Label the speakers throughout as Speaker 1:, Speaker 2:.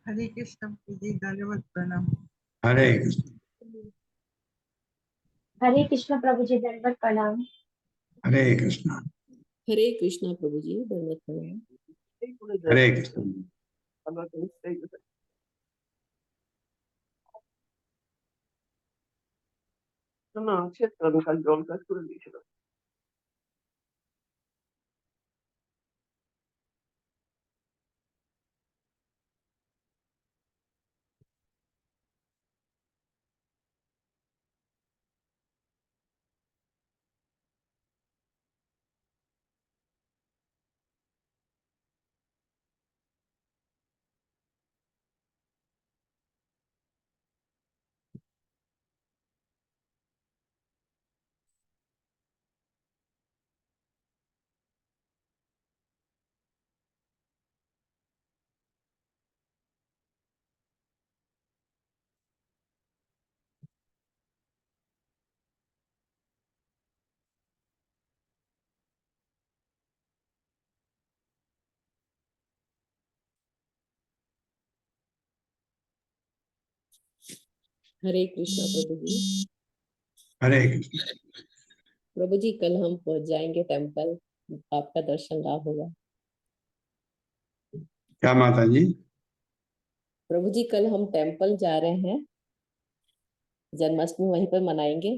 Speaker 1: हरे कृष्ण जी, धन्यवाद, प्रणाम।
Speaker 2: हरे कृष्ण।
Speaker 3: हरे कृष्ण प्रभु जी, दंडवत प्रणाम।
Speaker 2: हरे कृष्ण।
Speaker 4: हरे कृष्णा प्रभु जी, दंडवत प्रणाम।
Speaker 2: हरे कृष्ण।
Speaker 4: हरे कृष्णा प्रभु जी।
Speaker 2: हरे कृष्ण।
Speaker 4: प्रभु जी, कल हम पहुंच जाएंगे टेम्पल, आपका दर्शन लाभ होगा।
Speaker 2: क्या माता जी?
Speaker 4: प्रभु जी, कल हम टेम्पल जा रहे हैं, जन्माष्टमी वहीं पर मनाएंगे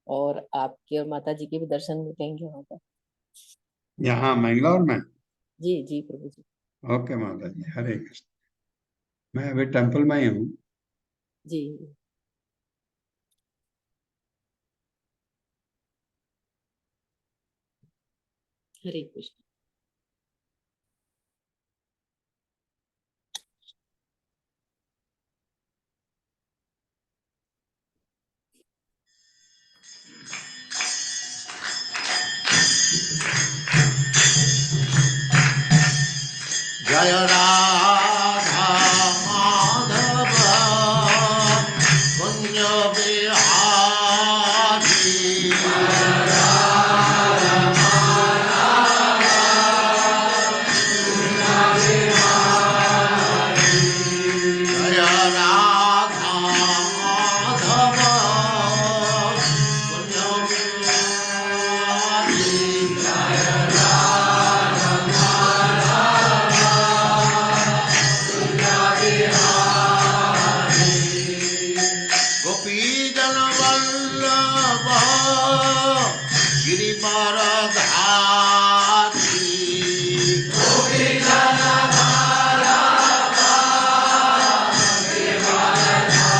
Speaker 4: और आपके और माता जी के भी दर्शन मिलेंगे वहां पर।
Speaker 2: यहाँ मैंगलोर में?
Speaker 4: जी जी प्रभु जी।
Speaker 2: ओके माता जी, हरे कृष्ण। मैं अभी टेम्पल में ही हूँ।
Speaker 4: जी। हरे कृष्ण।
Speaker 5: जय राधा माधव कुंज बिहारी। जय राधा माधव कुंज बिहारी। गोपी जन वल्लभ गिरिवरधारी। गोपी जन वल्लभ गिरिवरधारी।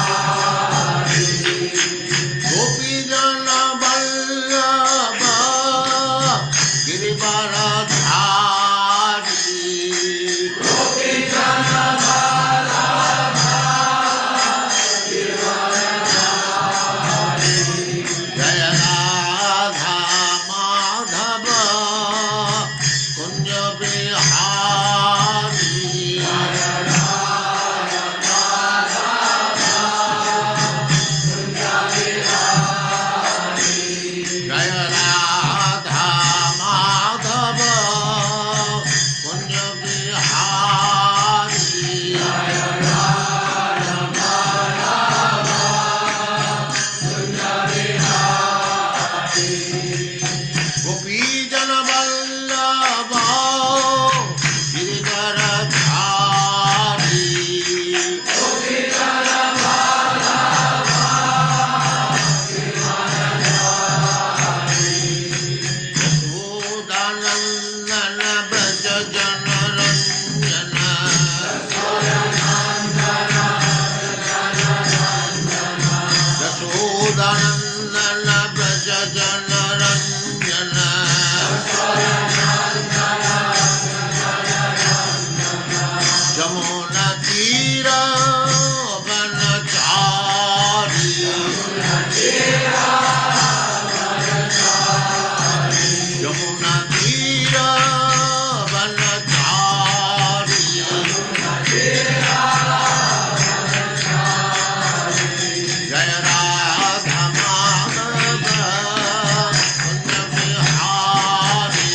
Speaker 5: गोपी जन वल्लभ गिरिवरधारी। गोपी जन जय राधा माधव कुंज बिहारी। जय राधा माधव कुंज बिहारी। गोपी जन वल्लभ गिरिवरधारी। गोपी जन वल्लभ गिरिवरधारी। यशोदानंदन ब्रज जन रंजन। यशोदानंदन ब्रज जन रंजन। जमुना तीर वनचारी। यमुना तीर वनचारी। जय राधा माधव कुंज बिहारी।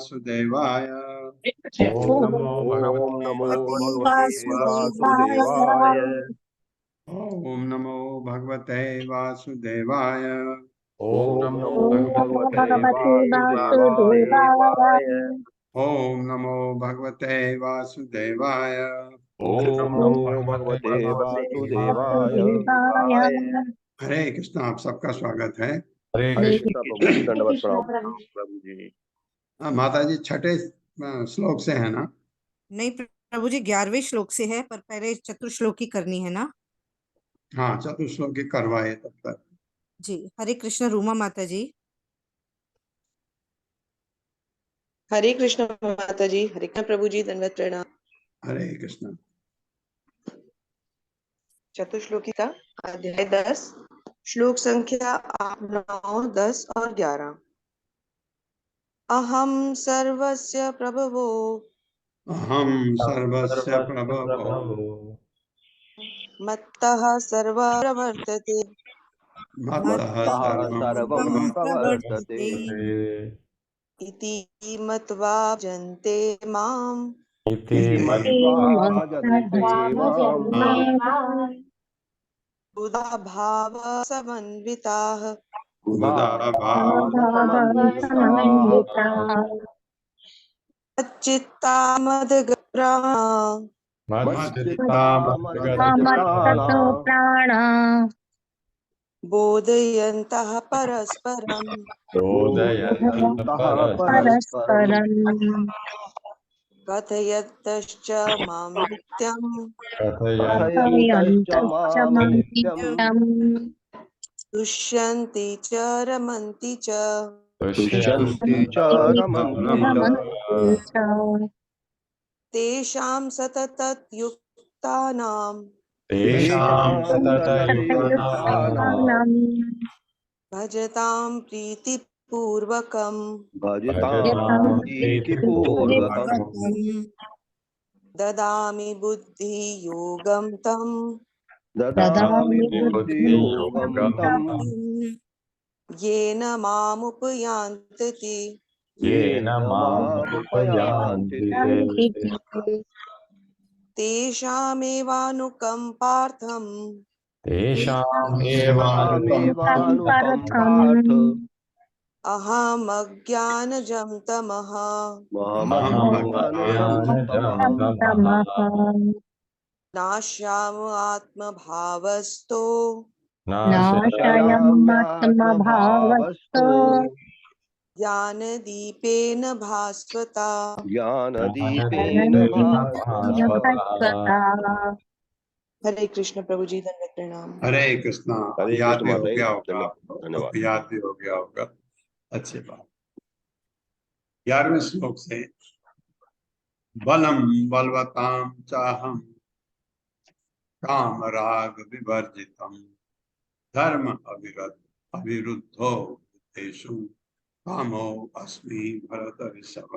Speaker 2: वासुदेवाय।
Speaker 6: ओम नमो भगवते वासुदेवाय।
Speaker 2: ओम नमो भगवते वासुदेवाय।
Speaker 6: ओम नमो
Speaker 3: ओम नमो भगवते वासुदेवाय।
Speaker 2: ओम नमो भगवते वासुदेवाय।
Speaker 6: ओम नमो भगवते वासुदेवाय।
Speaker 3: वासुदेवाय।
Speaker 2: हरे कृष्ण। आप सबका स्वागत है।
Speaker 6: हरे
Speaker 3: हरे
Speaker 6: कृष्ण
Speaker 3: कृष्ण।
Speaker 6: प्रभु जी, दंडवत
Speaker 3: कृष्ण
Speaker 6: प्रणाम
Speaker 3: प्रभु।
Speaker 6: प्रभु जी।
Speaker 2: माता जी छठे श्लोक से है ना?
Speaker 1: नहीं प्रभु जी, 11वें श्लोक से है, पर पहले चतुर्श्लोकी करनी है ना।
Speaker 2: हाँ, चतुश्लोकी करवाए तब तक।
Speaker 1: जी, हरे कृष्ण रूमा माता जी।
Speaker 7: हरे कृष्ण माता जी, हरे कृष्ण प्रभु जी, दंडवत प्रणाम।
Speaker 2: हरे कृष्ण।
Speaker 7: चतुश्लोकी का अध्याय 10, श्लोक संख्या 8, 9, 10 और 11। अहम सर्वस्य प्रभवो
Speaker 2: अहम सर्वस्य प्रभवो
Speaker 7: मत्तः सर्वं प्रवर्तते।
Speaker 2: मत्तः सर्वं
Speaker 6: सर्वं
Speaker 2: प्रवर्तते।
Speaker 6: प्रवर्तते।
Speaker 7: इति मत्वा भजन्ते माम्
Speaker 6: इति
Speaker 2: इति
Speaker 6: मत्वा भजन्ते
Speaker 3: भजन्ते
Speaker 6: माम्
Speaker 3: माम्।
Speaker 7: बुधा भाव समन्विताः
Speaker 2: बुधा भाव
Speaker 3: समभावं समन्विताः।
Speaker 7: चित्ता मदगप्राणा
Speaker 6: मच्चित्ता
Speaker 3: मत्ततो
Speaker 6: मद्गतप्राणा
Speaker 3: प्राणा।
Speaker 7: बोधयन्तः परस्परम्
Speaker 6: बोधयन्तः परस्परम्
Speaker 3: परस्परम्
Speaker 7: कथयतश्च मां नित्यम्
Speaker 6: कथयन्तश्च
Speaker 3: कथयन्तश्च
Speaker 6: मां
Speaker 3: मां
Speaker 6: नित्यम्
Speaker 3: नित्यम्।
Speaker 7: तुष्यन्ति च रमन्ति च
Speaker 6: तुष्यन्ति च रमन्ति च।
Speaker 3: रमन्ति च।
Speaker 7: तेषां सततयुक्तानां
Speaker 6: तेषां सततयुक्तानां
Speaker 3: सततयुक्तानां
Speaker 7: भजतां प्रीतिपूर्वकम्
Speaker 3: यतां
Speaker 6: भजतां प्रीतिपूर्वकम्
Speaker 3: प्रीतिपूर्वकम्
Speaker 7: ददामि बुद्धियोगं तं
Speaker 6: ददामि
Speaker 3: ददामि
Speaker 6: बुद्धियोगं तं
Speaker 3: बुद्धियोगं
Speaker 7: येन मामुपयान्ति ते।
Speaker 6: येन मामुपयान्ति ते।
Speaker 7: तेषामेवानुकम्पार्थम्
Speaker 6: तेषामेवानुकम्पार्थम्
Speaker 3: परथम्
Speaker 7: अहमज्ञानजं तमः
Speaker 6: अहमज्ञानजं तमः
Speaker 3: तमः
Speaker 7: नाश्यामु आत्मभावस्तो
Speaker 3: नाशयमात्मभावस्तो
Speaker 6: नाशयाम्यात्मभावस्तु
Speaker 7: ज्ञानदीपेन भास्वता।
Speaker 6: ज्ञानदीपेन
Speaker 3: ज्ञानदीपेन
Speaker 6: भास्वता।
Speaker 3: भास्वता।
Speaker 7: हरे कृष्ण प्रभु जी, दंडवत प्रणाम।
Speaker 2: हरे कृष्णा।
Speaker 6: हरे
Speaker 2: याद
Speaker 6: कृष्ण
Speaker 2: भी हो
Speaker 6: माता जी,
Speaker 2: गया होगा आपको,
Speaker 6: धन्यवाद।
Speaker 2: याद भी हो गया होगा। अच्छी बात। 11वें श्लोक से बलम बलवताम चाहम काम राग विवर्जितम धर्म अविरुद्धो भूतेषु कामो अस्मि भरत ऋषभ।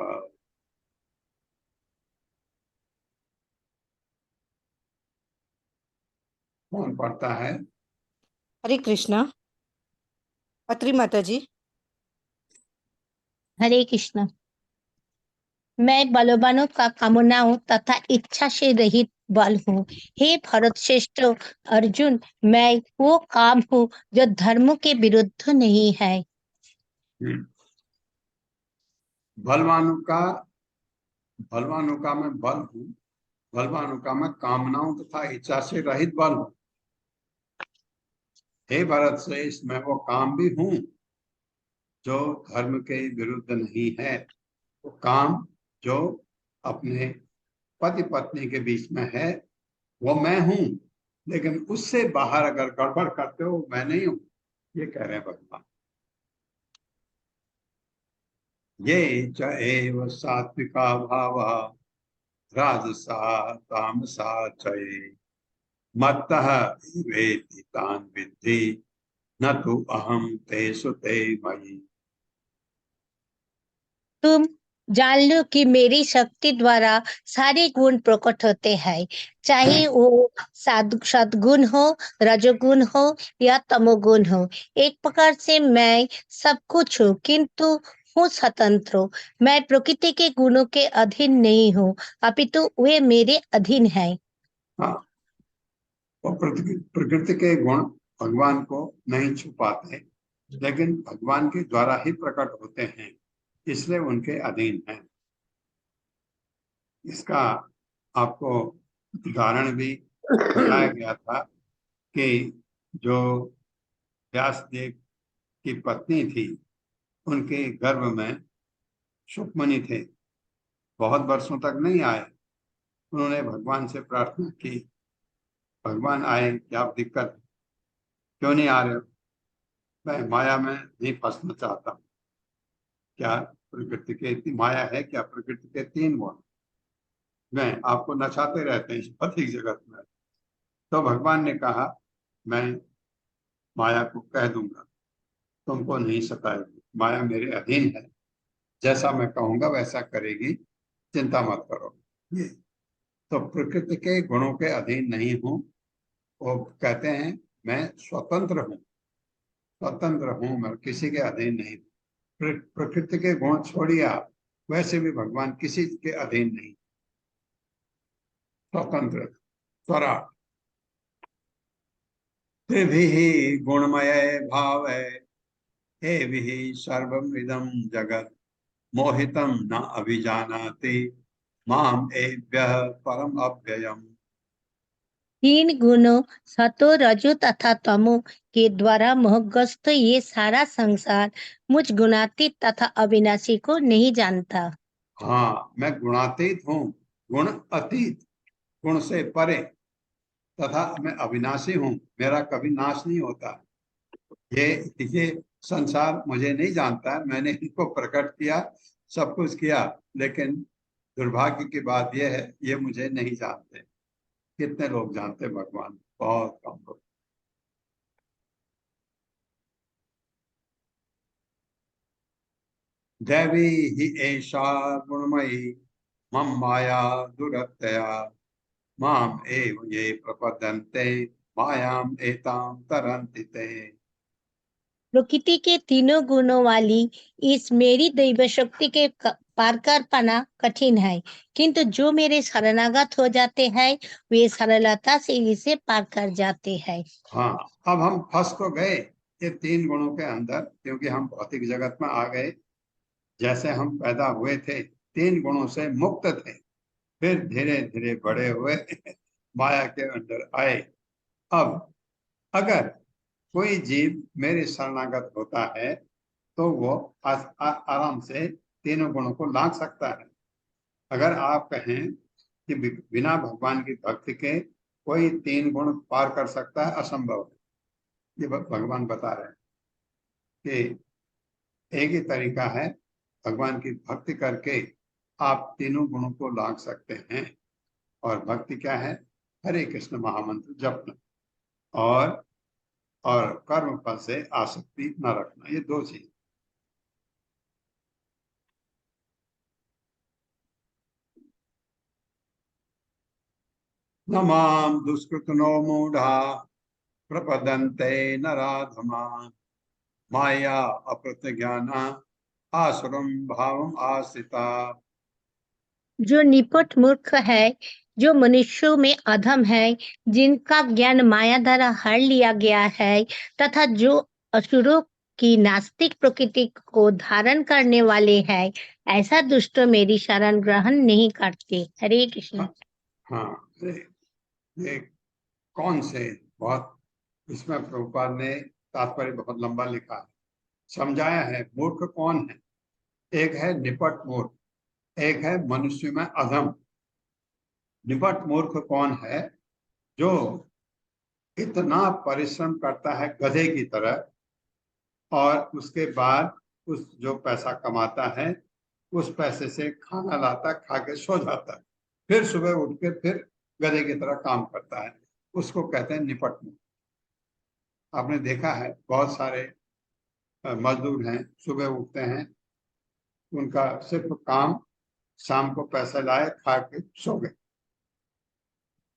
Speaker 2: कौन पढ़ता है?
Speaker 1: हरे कृष्ण पत्री माता जी।
Speaker 3: हरे कृष्ण। मैं बलवानों का कामनाओं तथा इच्छा से रहित बल हूँ। हे भरत श्रेष्ठ अर्जुन, मैं वो काम हूँ जो धर्म के विरुद्ध नहीं है।
Speaker 2: बलवानों का मैं बल हूँ, बलवानों का मैं कामनाओं तथा इच्छा से रहित बल हूँ। हे भरत श्रेष्ठ, मैं वो काम भी हूँ जो धर्म के विरुद्ध नहीं है। वो काम जो अपने पति पत्नी के बीच में है वो मैं हूँ, लेकिन उससे बाहर अगर गड़बड़ करते हो मैं नहीं हूँ, ये कह रहे हैं भगवान। ये च एव सात्विका भावा राजसा तामसा चये मत्तः एवेति तान् विद्धि न तु अहं तेषु ते मयि।
Speaker 3: तुम जान लो कि मेरी शक्ति द्वारा सारे गुण प्रकट होते हैं, चाहे वो सद्गुण हो, रजोगुण हो या तमोगुण हो। एक प्रकार से मैं सब कुछ हूँ, किंतु हूँ स्वतंत्र। मैं प्रकृति के गुणों के अधीन नहीं हूँ, अपितु वे मेरे अधीन है।
Speaker 2: हाँ, वो प्रकृति के गुण भगवान को नहीं छुपाते, लेकिन भगवान के द्वारा ही प्रकट होते हैं, इसलिए उनके अधीन हैं। इसका आपको उदाहरण भी बताया गया था कि जो व्यासदेव की पत्नी थी, उनके गर्भ में सुखमणि थे, बहुत वर्षों तक नहीं आए। उन्होंने भगवान से प्रार्थना की, भगवान आए, क्या दिक्कत, क्यों नहीं आ रहे हो? मैं माया में नहीं फंसना चाहता। क्या प्रकृति के इतनी माया है? क्या प्रकृति के 3 गुण मैं आपको नचाते रहते हैं इस भौतिक जगत में। तो भगवान ने कहा, मैं माया को कह दूंगा, तुमको नहीं सताएगी, माया मेरे अधीन है, जैसा मैं कहूंगा वैसा करेगी, चिंता मत करो। ये तो प्रकृति के गुणों के अधीन नहीं हूं। वो कहते हैं मैं स्वतंत्र हूँ, स्वतंत्र हूँ, मैं किसी के अधीन नहीं। प्रकृति के गुण छोड़िए आप, वैसे भी भगवान किसी के अधीन नहीं, स्वतंत्र, स्वराट। त्रिभिः गुणमय भाव हे विहि सर्वमिदं जगत् मोहितं न अभिजानाति माम एभ्यः परम अव्ययम्।
Speaker 3: 3 गुणों सतो रजो तथा तमो के द्वारा मोहग्रस्त ये सारा संसार मुझ गुणातीत तथा अविनाशी को नहीं जानता।
Speaker 2: हाँ, मैं गुणातीत हूँ, गुण अतीत, गुण से परे, तथा मैं अविनाशी हूँ, मेरा कभी नाश नहीं होता। ये संसार मुझे नहीं जानता, मैंने इनको प्रकट किया, सब कुछ किया, लेकिन दुर्भाग्य की बात यह है, ये मुझे नहीं जानते। कितने लोग जानते भगवान? बहुत कम लोग। दैवी ही एषा गुणमयी मम माया दुरत्यया माम एव ये प्रपद्यन्ते मायाम एताम तरन्ति ते।
Speaker 3: प्रकृति के 3 गुणों वाली इस मेरी दैव शक्ति के पार कर पाना कठिन है, किंतु जो मेरे शरणागत हो जाते हैं वे सरलता से इसे पार कर जाते हैं।
Speaker 2: हाँ, अब हम फंस तो गए ये 3 गुणों के अंदर, क्योंकि हम भौतिक जगत में आ गए। जैसे हम पैदा हुए थे 3 गुणों से मुक्त थे, फिर धीरे धीरे बड़े हुए माया के अंदर आए। अब अगर कोई जीव मेरे शरणागत होता है तो वो आराम से 3 गुणों को लांघ सकता है। अगर आप कहें कि बिना भगवान की भक्ति के कोई 3 गुण पार कर सकता है, असंभव है। ये भगवान बता रहे हैं कि एक ही तरीका है, भगवान की भक्ति करके आप 3 गुणों को लांघ सकते हैं। और भक्ति क्या है? हरे कृष्ण महामंत्र जपना और कर्म फल से आसक्ति न रखना, ये 2 चीज। न माम दुष्कृतनो मूढ़ा प्रपदन्ते नराधमा माया अप्रत्यज्ञाना आसुरम भावम आश्रिता।
Speaker 3: जो निपट मूर्ख है, जो मनुष्यों में अधम है, जिनका ज्ञान माया द्वारा हर लिया गया है, तथा जो असुरों की नास्तिक प्रकृति को धारण करने वाले हैं, ऐसा दुष्ट मेरी शरण ग्रहण नहीं करते। हरे कृष्ण।
Speaker 2: हाँ, ये कौन से, बहुत इसमें प्रभुपाद ने तात्पर्य बहुत लंबा लिखा है, समझाया है। मूर्ख कौन है? एक है निपट मूर्ख, एक है मनुष्य में अधम। निपट मूर्ख कौन है? जो इतना परिश्रम करता है गधे की तरह, और उसके बाद उस जो पैसा कमाता है उस पैसे से खाना लाता, खा के सो जाता है, फिर सुबह उठ के फिर गधे की तरह काम करता है, उसको कहते हैं निपट मूर्ख। आपने देखा है बहुत सारे मजदूर हैं, सुबह उठते हैं, उनका सिर्फ काम शाम को पैसा लाए, खा के सो गए।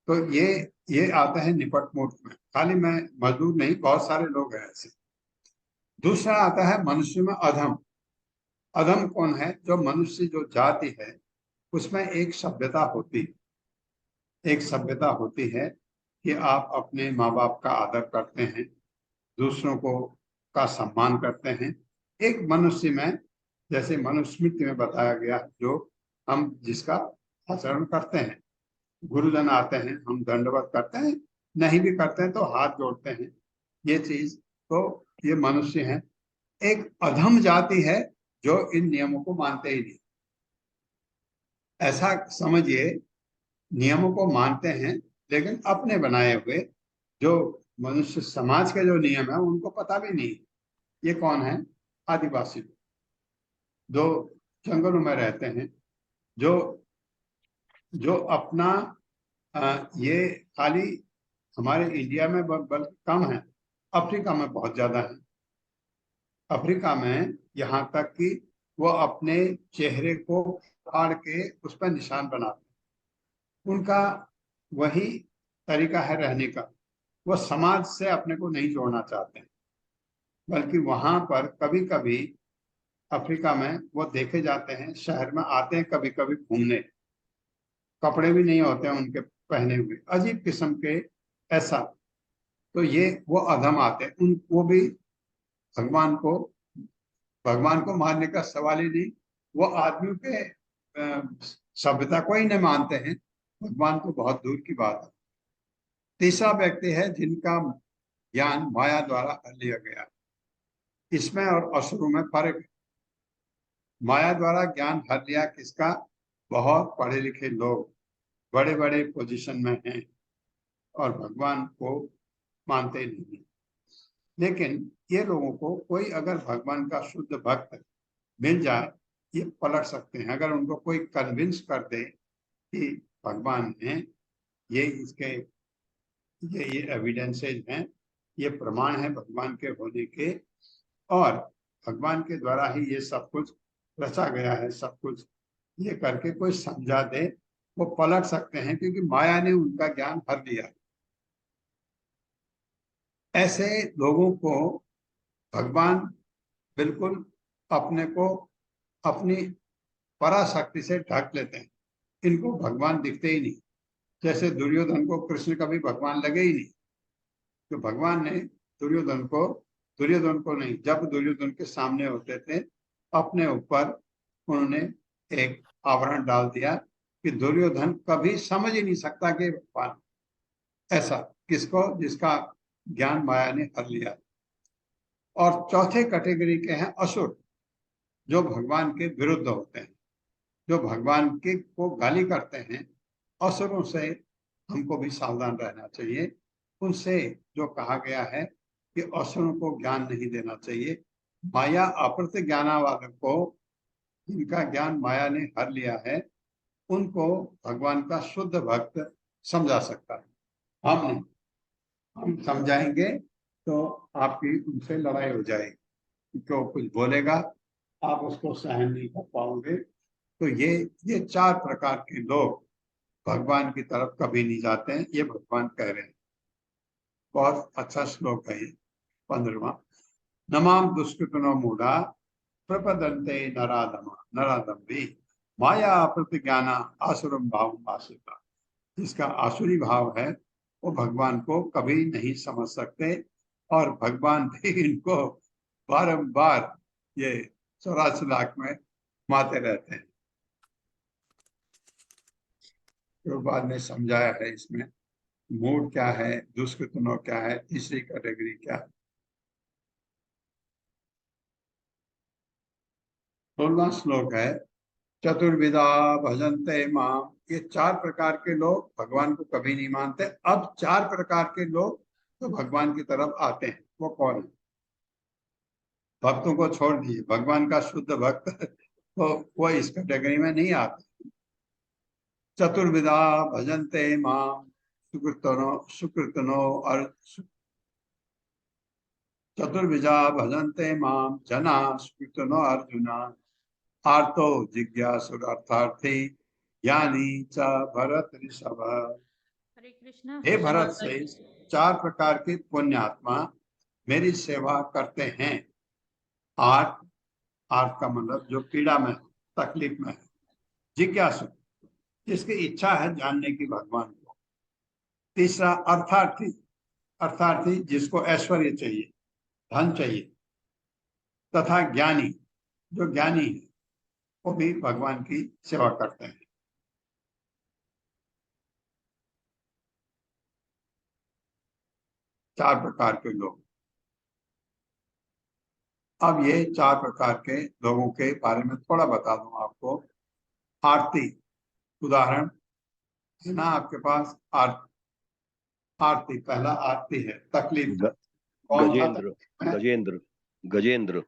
Speaker 2: तो ये आता है निपट मूर्ख में। खाली मैं मजदूर नहीं, बहुत सारे लोग हैं ऐसे। दूसरा आता है मनुष्य में अधम। अधम कौन है? जो मनुष्य जो जाति है उसमें एक सभ्यता होती है, एक सभ्यता होती है कि आप अपने माँ बाप का आदर करते हैं, दूसरों को का सम्मान करते हैं। एक मनुष्य में, जैसे मनुस्मृति में बताया गया, जो हम जिसका आचरण करते हैं, गुरुजन आते हैं हम दंडवत करते हैं, नहीं भी करते हैं तो हाथ जोड़ते हैं, ये चीज, तो ये मनुष्य है। एक अधम जाति है जो इन नियमों को मानते ही नहीं। ऐसा समझिए, नियमों को मानते हैं लेकिन अपने बनाए हुए, जो मनुष्य समाज के जो नियम है उनको पता भी नहीं। ये कौन है? आदिवासी लोग, जो जंगलों में रहते हैं, जो जो अपना ये खाली हमारे इंडिया में बल्कि कम है, अफ्रीका में बहुत ज्यादा है। अफ्रीका में यहाँ तक कि वो अपने चेहरे को फाड़ के उस पर निशान बनाते हैं। उनका वही तरीका है रहने का। वो समाज से अपने को नहीं जोड़ना चाहते हैं, बल्कि वहां पर कभी कभी अफ्रीका में वो देखे जाते हैं, शहर में आते हैं कभी कभी घूमने, कपड़े भी नहीं होते हैं उनके पहने हुए, अजीब किस्म के, ऐसा। तो ये वो अधम आते हैं, उन वो भी भगवान को मानने का सवाल ही नहीं। वो आदमियों के सभ्यता को ही नहीं मानते हैं, भगवान तो बहुत दूर की बात है। तीसरा व्यक्ति है जिनका ज्ञान माया द्वारा हर लिया गया। इसमें और असुरों में फर्क है। माया द्वारा ज्ञान हर लिया किसका? बहुत पढ़े लिखे लोग, बड़े बड़े पोजीशन में हैं और भगवान को मानते नहीं। लेकिन ये लोगों को कोई अगर भगवान का शुद्ध भक्त मिल जाए, ये पलट सकते हैं। अगर उनको कोई कन्विंस कर दे कि भगवान है, ये इसके ये एविडेंसेज हैं, ये प्रमाण है भगवान के होने के, और भगवान के द्वारा ही ये सब कुछ रचा गया है, सब कुछ ये करके कोई समझा दे, वो पलट सकते हैं, क्योंकि माया ने उनका ज्ञान भर दिया। ऐसे लोगों को भगवान बिल्कुल अपने को अपनी पराशक्ति से ढक लेते हैं। इनको भगवान दिखते ही नहीं। जैसे दुर्योधन को कृष्ण कभी भगवान लगे ही नहीं, तो भगवान ने दुर्योधन को नहीं, जब दुर्योधन के सामने होते थे, अपने ऊपर उन्होंने एक आवरण डाल दिया कि दुर्योधन कभी समझ ही नहीं सकता कि भगवान। ऐसा किसको? जिसका ज्ञान माया ने हर लिया। और चौथे कैटेगरी के हैं असुर, जो भगवान के विरुद्ध होते हैं, जो भगवान के को गाली करते हैं। असुरों से हमको भी सावधान रहना चाहिए। उनसे जो कहा गया है कि असुरों को ज्ञान नहीं देना चाहिए। माया अप्रत ज्ञानावादक को, जिनका ज्ञान माया ने हर लिया है, उनको भगवान का शुद्ध भक्त समझा सकता है। हम नहीं, हम समझाएंगे तो आपकी उनसे लड़ाई हो जाएगी, क्यों कुछ बोलेगा आप उसको सहन नहीं कर पाओगे। तो ये चार प्रकार के लोग भगवान की तरफ कभी नहीं जाते हैं, ये भगवान कह रहे हैं। बहुत अच्छा श्लोक है ये 15वां। नमाम दुष्कृतनो मूढ़ा प्रपदन्ते नरादम्भी माया प्रतिज्ञाना आसुरम भाव आश्रिता। जिसका आसुरी भाव है वो भगवान को कभी नहीं समझ सकते, और भगवान भी इनको बारंबार ये 84 लाख में माते रहते हैं। तो बाद में समझाया है इसमें मूड क्या है, दुष्कृतनो क्या है, तीसरी कैटेगरी क्या है। 16वां श्लोक है चतुर्विधा भजन्ते माम। ये चार प्रकार के लोग भगवान को कभी नहीं मानते। अब चार प्रकार के लोग तो भगवान की तरफ आते हैं, वो कौन है? भक्तों को छोड़ दिए, भगवान का शुद्ध भक्त तो वो इस कैटेगरी में नहीं आता। चतुर्विधा भजन्ते माम सुकृतनो और चतुर्विधा भजन्ते माम जना सुकृतनो अर्जुना आर्तो जिज्ञासुरर्थार्थी ज्ञानी च भरत ऋषभ।
Speaker 8: हरे कृष्णा।
Speaker 2: हे भरत से चार प्रकार के पुण्यात्मा मेरी सेवा करते हैं। 8 आर्त का मतलब जो पीड़ा में है, तकलीफ में है। जिज्ञासु, जिसकी इच्छा है जानने की भगवान को। तीसरा अर्थार्थी, अर्थार्थी जिसको ऐश्वर्य चाहिए, धन चाहिए। तथा ज्ञानी, जो ज्ञानी है वो भी भगवान की सेवा करते हैं। चार प्रकार के लोग। अब ये चार प्रकार के लोगों के बारे में थोड़ा बता दूं आपको। आरती, उदाहरण है ना आपके पास। आरती, पहला आरती है तकलीफ। कौन था
Speaker 6: गजेंद्र, गजेंद्र, गजेंद्र,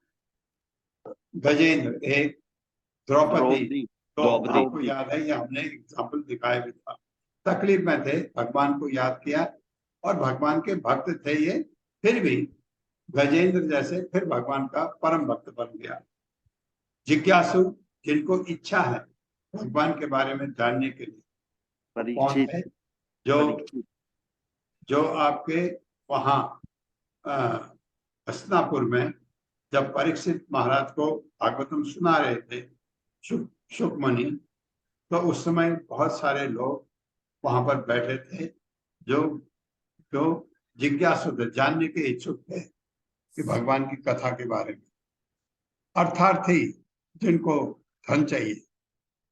Speaker 2: गजेंद्र, एक द्रौपदी। तो
Speaker 6: द्रौपदी,
Speaker 2: आपको याद है, ये हमने एग्जाम्पल दिखाया भी था। तकलीफ में थे, भगवान को याद किया और भगवान के भक्त थे ये, फिर भी गजेंद्र जैसे फिर भगवान का परम भक्त बन गया। जिज्ञासु, जिनको इच्छा है भगवान के बारे में जानने के लिए। कौन है? जो आपके वहां हस्तिनापुर में जब परीक्षित महाराज को भागवतम सुना रहे थे शुकमुनि, तो उस समय बहुत सारे लोग वहां पर बैठे थे जो जो जिज्ञासु थे, जानने के इच्छुक थे कि भगवान की कथा के बारे में। अर्थार्थी, जिनको धन चाहिए,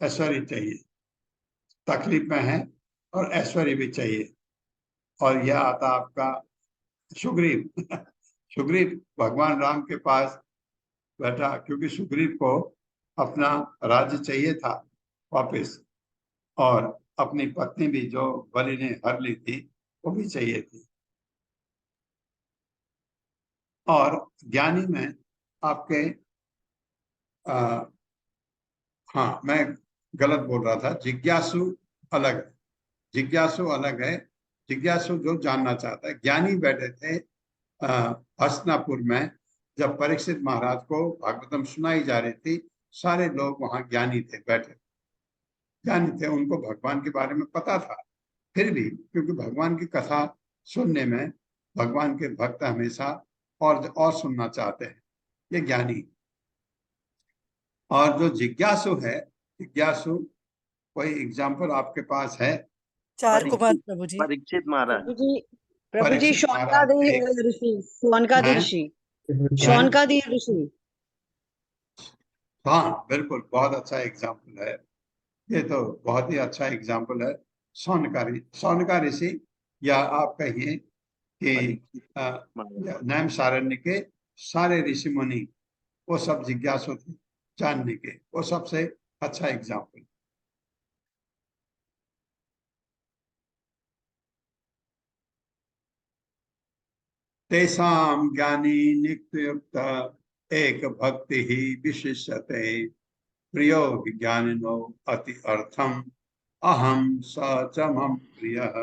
Speaker 2: ऐश्वर्य चाहिए, तकलीफ में है और ऐश्वर्य भी चाहिए। और यह आता आपका सुग्रीव। सुग्रीव भगवान राम के पास बैठा क्योंकि सुग्रीव को अपना राज्य चाहिए था वापस, और अपनी पत्नी भी जो बलि ने हर ली थी वो भी चाहिए थी। और ज्ञानी में आपके हाँ, मैं गलत बोल रहा था। जिज्ञासु अलग है, जिज्ञासु अलग है। जिज्ञासु जो जानना चाहता है। ज्ञानी बैठे थे हस्तिनापुर में जब परीक्षित महाराज को भागवतम सुनाई जा रही थी। सारे लोग वहां ज्ञानी थे, बैठे ज्ञानी थे, उनको भगवान के बारे में पता था। फिर भी क्योंकि भगवान की कथा सुनने में भगवान के भक्त हमेशा और सुनना चाहते हैं, ये ज्ञानी। और जो जिज्ञासु है, जिज्ञासु कोई एग्जाम्पल आपके पास है?
Speaker 1: चार कुमार प्रभु जी।
Speaker 6: परीक्षित महाराज,
Speaker 7: प्रभु जी
Speaker 2: परीक्षित महाराज
Speaker 7: ऋषि, शौनकादि
Speaker 2: हैं?
Speaker 7: ऋषि, शौनकादि ऋषि।
Speaker 2: हाँ बिल्कुल, बहुत अच्छा एग्जाम्पल है ये, तो बहुत ही अच्छा एग्जाम्पल है। सौनका ऋषि, या आप कहिए कि नैमिषारण्य के सारे ऋषि मुनि वो सब जिज्ञासु थे जानने के, वो सबसे अच्छा एग्जाम्पल। तेषां ज्ञानी नित्ययुक्त एक भक्ति ही विशिष्यते, प्रियो ज्ञानिनो अति अर्थम अहम स च मम प्रियः।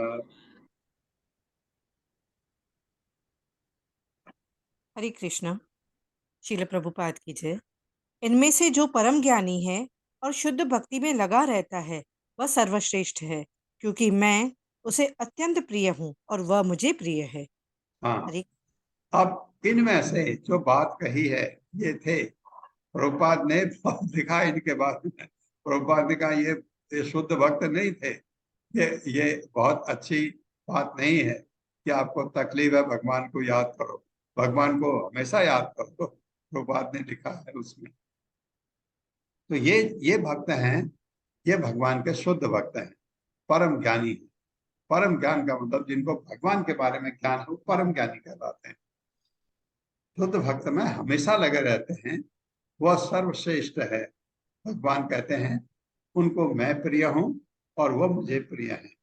Speaker 1: हरे कृष्णा, श्रील प्रभुपाद की जय। इनमें से जो परम ज्ञानी है और शुद्ध भक्ति में लगा रहता है वह सर्वश्रेष्ठ है, क्योंकि मैं उसे अत्यंत प्रिय हूँ और वह मुझे प्रिय है।
Speaker 2: हाँ,
Speaker 1: हरे
Speaker 2: अब इनमें से जो बात कही है ये थे प्रभुपाद ने दिखा इनके बारे में। प्रभुपाद ने कहा ये शुद्ध भक्त नहीं थे, ये बहुत अच्छी बात नहीं है कि आपको तकलीफ है भगवान को याद करो, भगवान को हमेशा याद करो। प्रभुपाद ने लिखा है उसमें। तो ये भक्त हैं, ये भगवान के शुद्ध भक्त हैं, परम ज्ञानी है। परम ज्ञान का मतलब जिनको भगवान के बारे में ज्ञान हो, परम ज्ञानी कहलाते हैं। शुद्ध भक्त में हमेशा लगे रहते हैं, वह सर्वश्रेष्ठ है। भगवान कहते हैं उनको मैं प्रिय हूं और वह मुझे प्रिय है।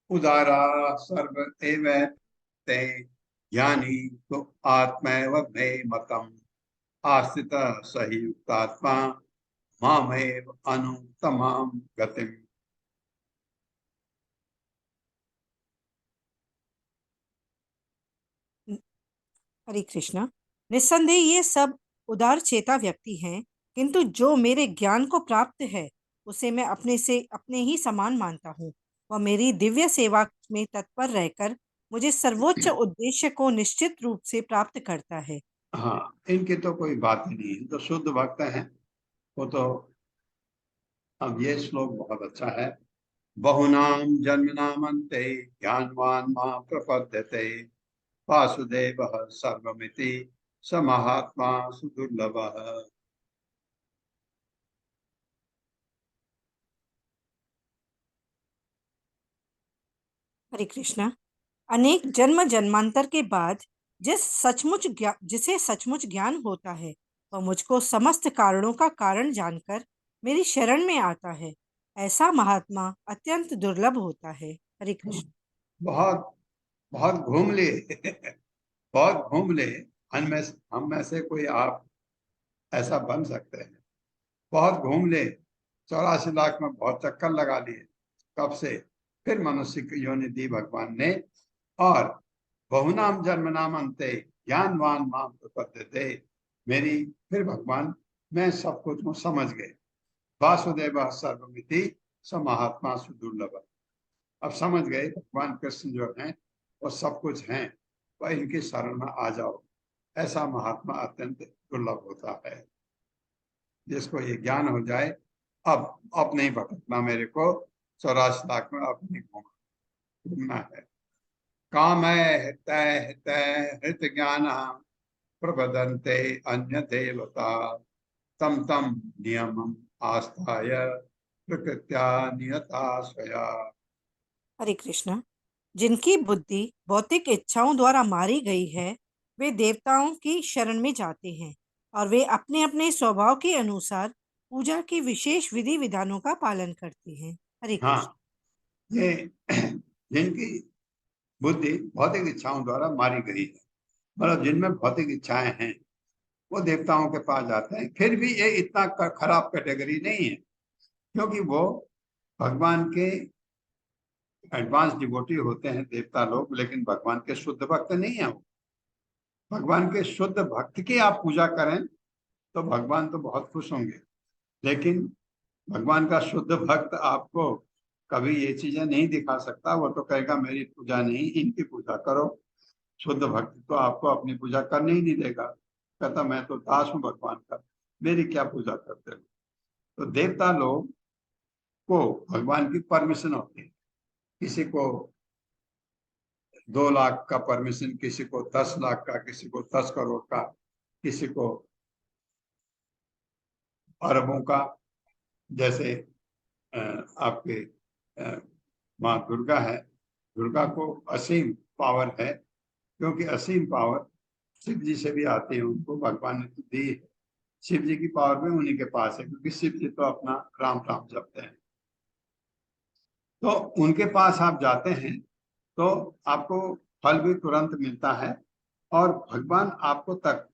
Speaker 2: उदारा सर्व एव ते ज्ञानी तो आत्मैव मे मतम आस्थित सही युक्तात्मा मामेव अनुत्तमाम गतिम।
Speaker 1: हरे कृष्णा, निस्संदेह ये सब उदार चेता व्यक्ति हैं, किंतु जो मेरे ज्ञान को प्राप्त है उसे मैं अपने ही समान मानता हूँ। वह मेरी दिव्य सेवा में तत्पर रहकर मुझे सर्वोच्च उद्देश्य को निश्चित रूप से प्राप्त करता है।
Speaker 2: हाँ, इनकी तो कोई बात ही नहीं है, तो शुद्ध भक्त हैं वो तो। अब ये श्लोक बहुत अच्छा है। बहुनाम जन्मनामन्ते ज्ञानवान मां प्रपद्यते वासुदेवः सर्वमिति स महात्मा सुदुर्लभः।
Speaker 1: हरे कृष्णा। अनेक जन्म जन्मांतर के बाद जिसे सचमुच ज्ञान होता है, वह मुझको समस्त कारणों का कारण जानकर मेरी शरण में आता है। ऐसा महात्मा अत्यंत दुर्लभ होता है। हरे कृष्ण।
Speaker 2: बहुत बहुत घूम लिए बहुत घूम ले। हम में से कोई आप ऐसा बन सकते हैं? बहुत घूम ले, 84 लाख में बहुत चक्कर लगा लिए, कब से फिर मनुष्य की योनि दी भगवान ने। और बहुनाम जन्म नाम अंते ज्ञानवान माम प्रपद्यते, मेरी फिर भगवान मैं सब कुछ हूँ समझ गए। वासुदेव सर्वमिति स महात्मा सुदुर्लभ। अब समझ गए भगवान कृष्ण जो हैं वो सब कुछ हैं, वह इनकी शरण में आ जाओ। ऐसा महात्मा अत्यंत दुर्लभ होता है, जिसको ये ज्ञान हो जाए। अब नहीं भटकना मेरे को, 84 लाख में अब नहीं घूमना है। काम है तय तय हृत ज्ञान प्रबदन्ते अन्य देवता तम तम नियमम आस्थाय प्रकृत्या नियता स्वया।
Speaker 1: हरे कृष्णा। जिनकी बुद्धि भौतिक इच्छाओं द्वारा मारी गई है, वे देवताओं की शरण में जाते हैं और वे अपने अपने स्वभाव के अनुसार पूजा के विशेष विधि विधानों का पालन करते हैं। हरे कृष्ण।
Speaker 2: हाँ, ये जिनकी बुद्धि भौतिक इच्छाओं द्वारा मारी गई है, मतलब जिनमें भौतिक इच्छाएं हैं, वो देवताओं के पास जाते हैं। फिर भी ये इतना खराब कैटेगरी नहीं है, क्योंकि वो भगवान के एडवांस डिवोटी होते हैं देवता लोग, लेकिन भगवान के शुद्ध भक्त नहीं है वो। भगवान के शुद्ध भक्त की आप पूजा करें तो भगवान तो बहुत खुश होंगे, लेकिन भगवान का शुद्ध भक्त आपको कभी ये चीजें नहीं दिखा सकता। वो तो कहेगा मेरी पूजा नहीं, इनकी पूजा करो। शुद्ध भक्त तो आपको अपनी पूजा करने ही नहीं देगा, कहता मैं तो दास हूँ भगवान का, मेरी क्या पूजा करते हो। तो देवता लोग को भगवान की परमिशन होती है। किसी को 2 लाख का परमिशन, किसी को 10 लाख का, किसी को 10 करोड़ का, किसी को अरबों का। जैसे आपके माँ दुर्गा है, दुर्गा को असीम पावर है, क्योंकि असीम पावर शिव जी से भी आती है, उनको भगवान ने तो दी है। शिव जी की पावर भी उन्हीं के पास है, क्योंकि शिव जी तो अपना राम राम जपते हैं। तो उनके पास आप जाते हैं तो आपको फल भी तुरंत मिलता है, और भगवान आपको तक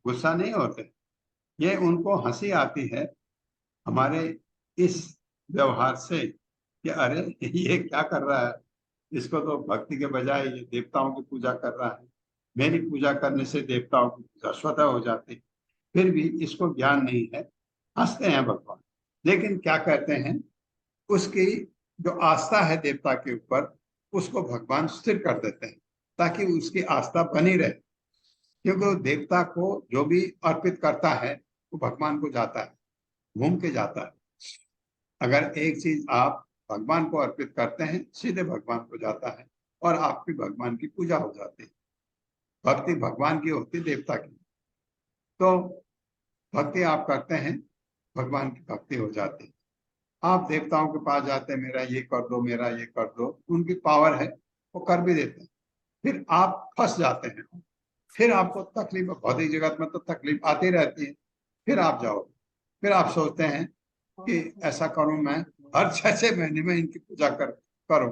Speaker 2: गुस्सा नहीं होते। ये उनको हंसी आती है हमारे इस व्यवहार से कि अरे ये क्या कर रहा है, इसको तो भक्ति के बजाय ये देवताओं की पूजा कर रहा है। मेरी पूजा करने से देवताओं की पूजा स्वतः हो जाती, फिर भी इसको ज्ञान नहीं है, हंसते हैं भगवान। लेकिन क्या कहते हैं, उसकी जो आस्था है देवता के ऊपर, उसको भगवान स्थिर कर देते हैं, ताकि उसकी आस्था बनी रहे। क्योंकि वो देवता को जो भी अर्पित करता है वो भगवान को जाता है, घूम के जाता है। अगर एक चीज आप भगवान को अर्पित करते हैं, सीधे भगवान को जाता है और आपकी भगवान की पूजा हो जाती है। भक्ति भगवान की होती, देवता की। तो भक्ति आप करते हैं, भगवान की भक्ति हो जाती है। आप देवताओं के पास जाते हैं, मेरा ये कर दो, मेरा ये कर दो, उनकी पावर है, वो कर भी देते हैं। फिर आप फंस जाते हैं, फिर आपको तकलीफ, भौतिक जगत में तो तकलीफ आती रहती है। फिर आप जाओ, फिर आप सोचते हैं कि ऐसा करूं मैं, हर 6 महीने में इनकी पूजा करूं।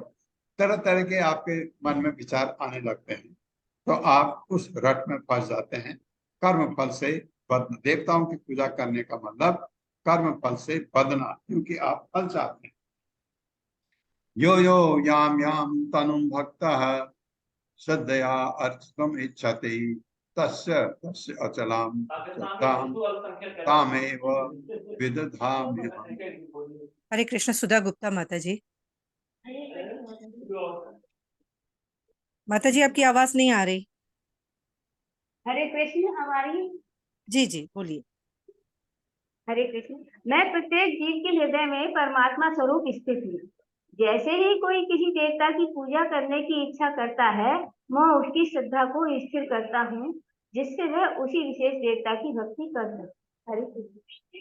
Speaker 2: तरह तरह के आपके मन में विचार आने लगते हैं, तो आप उस रट में फंस जाते हैं। कर्म फल से बदना, देवताओं की पूजा करने का मतलब कर्म फल से बदना, क्योंकि आप फल चाहते हैं। यो यो याम याम तनुम भक्तः श्रद्धया अर्चितुम इच्छति तस्य तस्य अचलाम श्रद्धाम तामेव विदधाम्यहम्।
Speaker 1: हरे कृष्ण। सुधा गुप्ता माता जी। माता जी आपकी आवाज नहीं आ रही।
Speaker 9: हरे कृष्ण। हमारी
Speaker 1: जी जी बोलिए।
Speaker 9: हरे कृष्ण। मैं प्रत्येक जीव के हृदय में परमात्मा स्वरूप स्थित हूँ। जैसे ही कोई किसी देवता की पूजा करने की इच्छा करता है, मैं उसकी श्रद्धा को स्थिर करता हूँ, जिससे वह उसी विशेष देवता की भक्ति कर सके। हरे कृष्ण।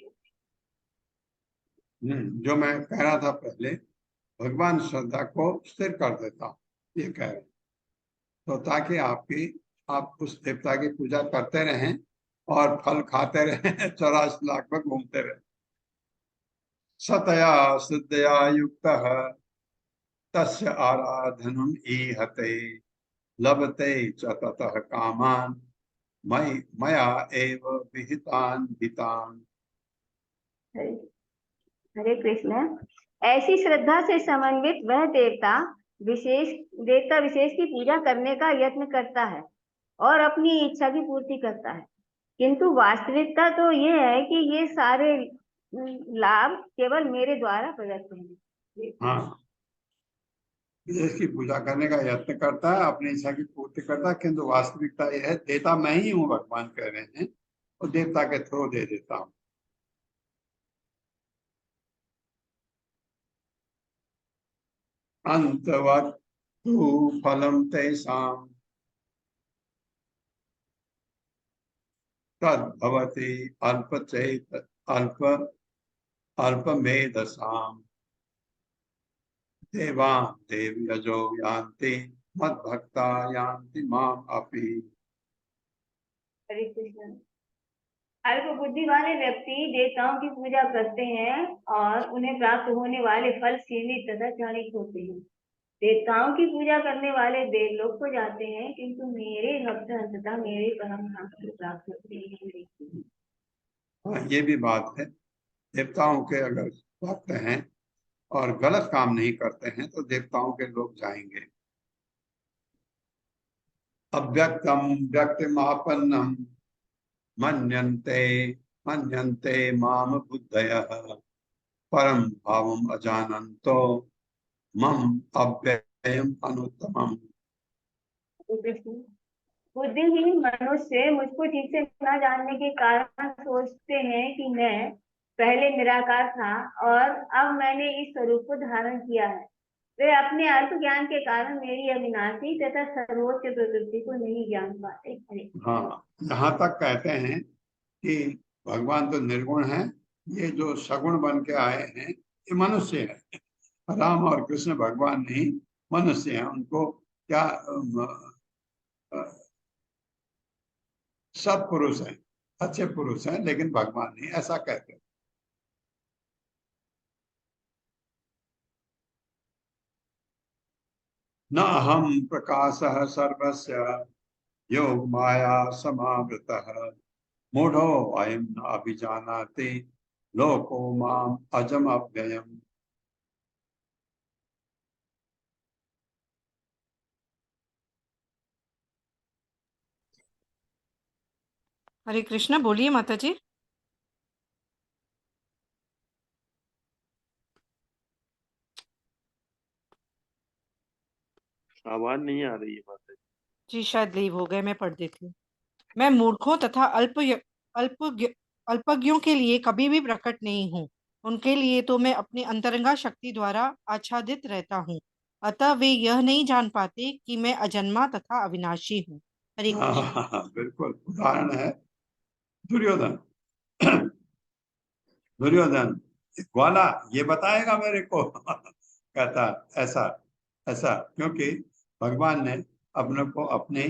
Speaker 2: जो मैं कह रहा था पहले, भगवान श्रद्धा को स्थिर कर देता हूँ, ये कह रहे हैं। तो ताकि आप उस देवता की पूजा करते रहें और फल खाते रहें 84 लाख में घूमते रहें। सतया सिद्धया युक्तः तस्य आराधनम् ईहते लभते च ततः कामान् मया एव विहितान् हितान्।
Speaker 9: हरे हरे कृष्ण। ऐसी श्रद्धा से समन्वित वह देवता विशेष की पूजा करने का यत्न करता है और अपनी इच्छा की पूर्ति करता है, किंतु वास्तविकता तो ये है कि ये सारे लाभ केवल मेरे द्वारा प्रदत्त हैं।
Speaker 2: हाँ, इसकी पूजा करने का यत्न करता है, अपनी इच्छा की पूर्ति करता है, किंतु वास्तविकता यह है देता मैं ही हूँ, भगवान कह रहे हैं, और देवता के थ्रू दे देता हूँ। अंतवत् तु फलम तेषाम् तद् भवति अल्प अल्पमेधसाम् देवान् देवयजो यान्ति मद्भक्ता यान्ति माम् अपि।
Speaker 9: हरे कृष्ण। अल्प बुद्धि वाले व्यक्ति देवताओं की पूजा करते हैं और उन्हें प्राप्त होने वाले फल सीमित तथा क्षणिक होते हैं। देवताओं की पूजा करने वाले देवलोक को जाते हैं, किंतु मेरे भक्त अंततः मेरे परम धाम को प्राप्त होते हैं।
Speaker 2: हाँ, ये भी बात है, देवताओं के अगर भक्त हैं और गलत काम नहीं करते हैं तो देवताओं के लोग जाएंगे। अव्यक्तम व्यक्तिमापन्नम मन्यन्ते मन्यन्ते माम बुद्धयः परम भावम अजानन्तो मम अव्ययम अनुत्तमम।
Speaker 9: बुद्धिहीन मनुष्य मुझको ठीक से न जानने के कारण सोचते हैं कि मैं पहले निराकार था और अब मैंने इस स्वरूप को धारण किया है। वे अपने अल्प ज्ञान के कारण मेरी अविनाशी तथा सर्वोच्च प्रकृति को नहीं जान पाते।
Speaker 2: हाँ, यहाँ तक कहते हैं कि भगवान तो निर्गुण है, ये जो सगुण बन के आए हैं ये मनुष्य है। राम और कृष्ण भगवान नहीं, मनुष्य हैं। उनको क्या सत्पुरुष हैं, अच्छे पुरुष हैं, लेकिन भगवान नहीं, ऐसा कहते हैं। न अहम प्रकाशः सर्वस्य योग माया समावृतः मूढ़ो अयं न अभिजानाति लोको माम अजम अव्ययम्।
Speaker 1: हरे कृष्णा बोलिए माता जी।
Speaker 6: आवाज नहीं आ रही है माता जी।
Speaker 1: जी शायद लीव हो गए, मैं पढ़ देती हूँ। मैं मूर्खों तथा अल्प अल्पज्ञों के लिए कभी भी प्रकट नहीं हूँ। उनके लिए तो मैं अपनी अंतरंगा शक्ति द्वारा आच्छादित रहता हूँ। अतः वे यह नहीं जान पाते कि मैं अजन्मा तथा अविनाशी हूँ। हरे कृष्ण।
Speaker 2: बिल्कुल उदाहरण है दुर्योधन। दुर्योधन ग्वाला ये बताएगा मेरे को कहता ऐसा ऐसा, क्योंकि भगवान ने अपने को अपनी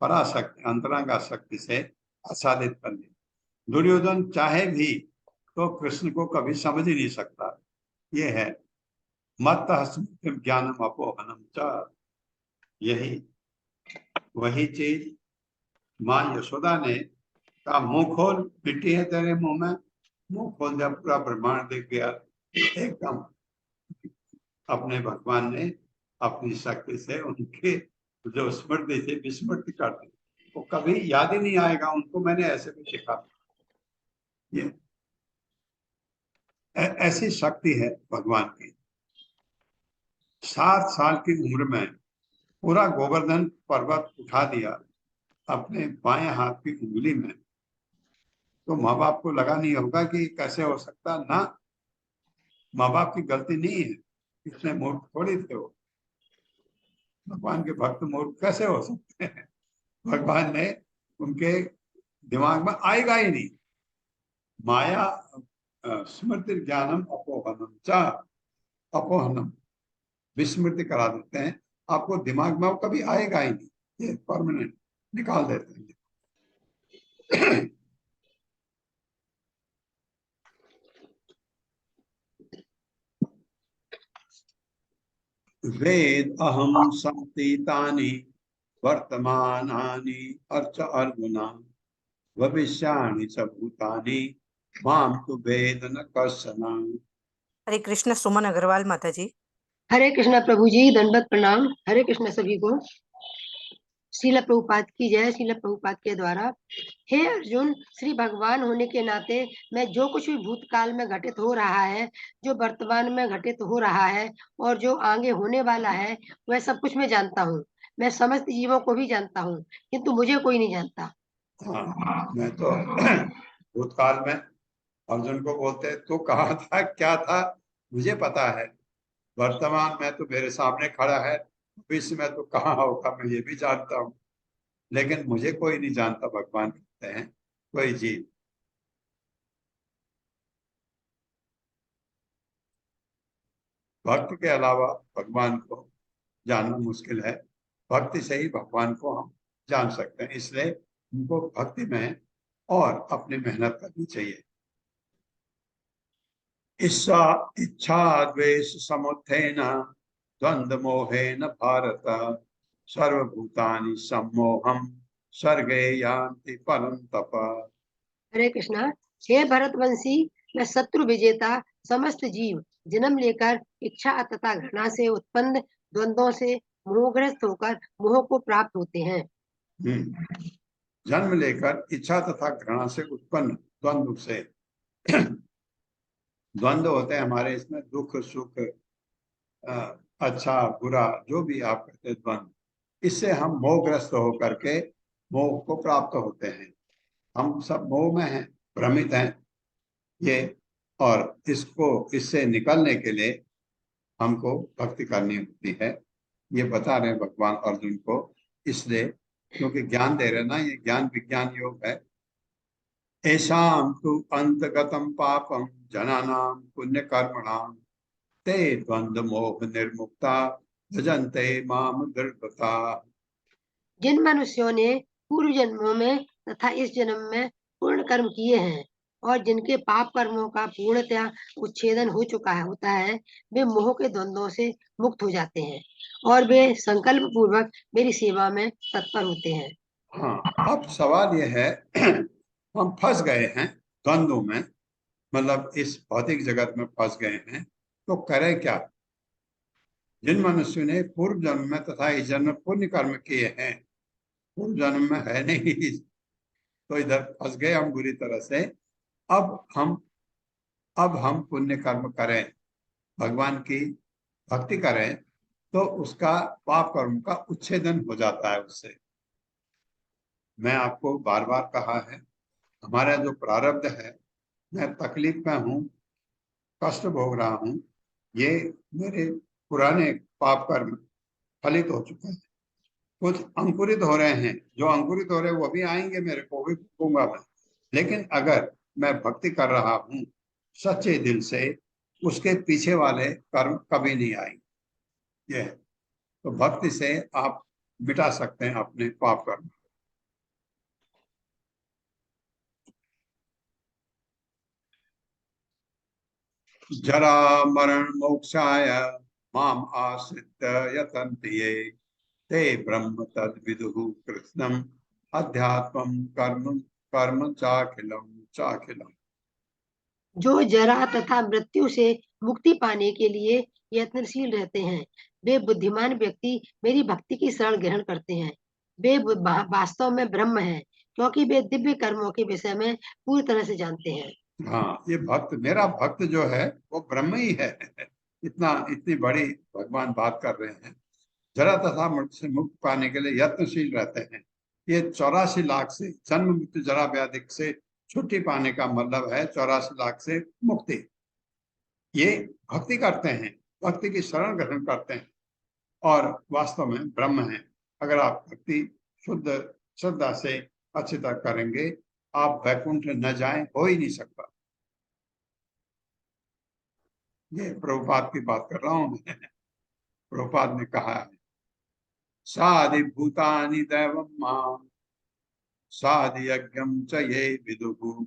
Speaker 2: पराशक्ति अंतरंगा शक्ति से आच्छादित कर लिया। दुर्योधन चाहे भी तो कृष्ण को कभी समझ ही नहीं सकता। ये है मत स्मृतिम ज्ञानम अपोहनम च। यही वही चीज माँ यशोदा ने कहा, मुंह खोल, मिट्टी है तेरे मुंह में। मुंह खोल दिया, पूरा ब्रह्मांड दिख गया एकदम। अपने भगवान ने अपनी शक्ति से उनके जो स्मृति से विस्मृति कर दी, वो कभी याद ही नहीं आएगा उनको, मैंने ऐसे भी देखा। ये ऐसी शक्ति है भगवान की। 7 साल की उम्र में पूरा गोवर्धन पर्वत उठा दिया अपने बाएं हाथ की उंगली में, तो माँ बाप को लगा नहीं होगा कि कैसे हो सकता ना, माँ बाप की गलती नहीं है, इतने मूर्ख थोड़ी थे वो। भगवान के भक्त मूर्ख कैसे हो सकते हैं? भगवान ने उनके दिमाग में आएगा ही नहीं। माया स्मृति ज्ञानम अपोहनम चा, अपोहनम विस्मृति करा देते हैं आपको, दिमाग में वो कभी आएगा ही नहीं, ये परमानेंट निकाल देते हैं। वेद अहम संतीतानि वर्तमानानि अर्च अर्जुना भविष्याणि च भूतानि माम तु वेद न कश्चन।
Speaker 1: हरे कृष्ण। सुमन अग्रवाल माता जी।
Speaker 10: हरे कृष्णा प्रभु जी, दंडवत प्रणाम। हरे कृष्णा सभी को। श्रील प्रभुपाद की जय। श्रील प्रभुपाद के द्वारा, हे अर्जुन, श्री भगवान होने के नाते मैं जो कुछ भी भूतकाल में घटित हो रहा है, जो वर्तमान में घटित हो रहा है और जो आगे होने वाला है, वह सब कुछ मैं जानता हूँ। मैं समस्त जीवों को भी जानता हूँ, किंतु मुझे कोई नहीं जानता।
Speaker 2: हाँ, मैं तो भूतकाल में अर्जुन को बोलते तू कहाँ था, क्या था, मुझे पता है। वर्तमान में तो मेरे सामने खड़ा है, भविष्य में तो कहाँ होगा मैं ये भी जानता हूँ, लेकिन मुझे कोई नहीं जानता। भगवान कहते हैं कोई जीव। भक्त के अलावा भगवान को जानना मुश्किल है, भक्ति से ही भगवान को हम जान सकते हैं। इसलिए उनको भक्ति में और अपनी मेहनत करनी चाहिए। इच्छा द्वेष समुत्थेन द्वंद्व मोहेन भारत सर्वभूतानि सम्मोहम सर्गे यान्ति परन्तप।
Speaker 10: हरे कृष्णा। हे भरतवंशी, मैं शत्रु विजेता समस्त जीव जन्म लेकर इच्छा तथा घृणा से उत्पन्न द्वंद्वों से मोहग्रस्त होकर मोह को प्राप्त होते हैं।
Speaker 2: जन्म लेकर इच्छा तथा घृणा से उत्पन्न द्वंद्व से, द्वंद्व होते हैं हमारे इसमें, दुख सुख, अच्छा बुरा, जो भी आप कहते हैं द्वंद्व, इससे हम मोहग्रस्त होकर के मोह को प्राप्त होते हैं। हम सब मोह में हैं, भ्रमित हैं ये, और इससे निकलने के लिए हमको भक्ति करनी होती है। ये बता रहे हैं भगवान अर्जुन को, इसलिए क्योंकि ज्ञान दे रहे ना, ये ज्ञान विज्ञान योग है। ऐसाम तु अंतगतम पापम जनानाम पुण्य कर्मणाम ते द्वंद्व मोह निर्मुक्ता भजन्ते माम दृढ़ता।
Speaker 10: जिन मनुष्यों ने पूर्व जन्मों में तथा इस जन्म में पूर्ण कर्म किए हैं और जिनके पाप कर्मों का पूर्णतया उच्छेदन हो चुका होता है, वे मोह के द्वंद्वों से मुक्त हो जाते हैं और वे संकल्प पूर्वक मेरी सेवा में तत्पर होते हैं।
Speaker 2: हाँ, अब सवाल यह है, हम फंस गए हैं द्वंद्वों में, मतलब इस भौतिक जगत में फंस गए हैं, तो करें क्या? जिन मनुष्यों ने पूर्व जन्म में तथा इस जन्म में पुण्य कर्म किए हैं, पूर्व जन्म में है नहीं तो इधर फंस गए हम बुरी तरह से। अब हम पुण्य कर्म करें, भगवान की भक्ति करें, तो उसका पाप कर्म का उच्छेदन हो जाता है उससे। मैं आपको बार बार कहा है, हमारा जो प्रारब्ध है, मैं तकलीफ में हूँ, कष्ट भोग रहा हूँ, ये मेरे पुराने पाप कर्म फलित हो चुके हैं। कुछ अंकुरित हो रहे हैं, जो अंकुरित हो रहे हैं वो भी आएंगे, मेरे को भी भोगूंगा मैं। लेकिन अगर मैं भक्ति कर रहा हूँ सच्चे दिल से, उसके पीछे वाले कर्म कभी नहीं आएंगे। ये तो भक्ति से आप मिटा सकते हैं अपने पाप कर्म। जरा मरण मोक्षाय माम आश्रित यतन्ति ये ते ब्रह्म तद विदुः कृष्णम अध्यात्मम कर्म कर्म चाखिलम।
Speaker 10: जो जरा तथा मृत्यु से मुक्ति पाने के लिए यत्नशील रहते हैं, वे बुद्धिमान व्यक्ति मेरी भक्ति की शरण ग्रहण करते हैं। वे वास्तव में ब्रह्म हैं, क्योंकि वे दिव्य कर्मों के विषय में पूरी तरह से जानते हैं।
Speaker 2: हाँ, ये भक्त, मेरा भक्त जो है वो ब्रह्म ही है। इतनी बड़ी भगवान बात कर रहे हैं। जरा तथा मृत्यु से मुक्त पाने के लिए यत्नशील रहते हैं। ये 84 लाख से जन्म मृत्यु जरा व्याधि से छुट्टी पाने का मतलब है 84 लाख से मुक्ति। ये भक्ति करते हैं, भक्ति की शरण ग्रहण करते हैं और वास्तव में ब्रह्म है। अगर आप भक्ति शुद्ध श्रद्धा से अच्छी तरह करेंगे, आप वैकुंठ न जाएं, हो ही नहीं सकता। ये प्रभुपाद की बात कर रहा हूं मैं। प्रभुपाद ने कहा है, साधि भूतानि दैवम माम साधि यज्ञम च ये विदुः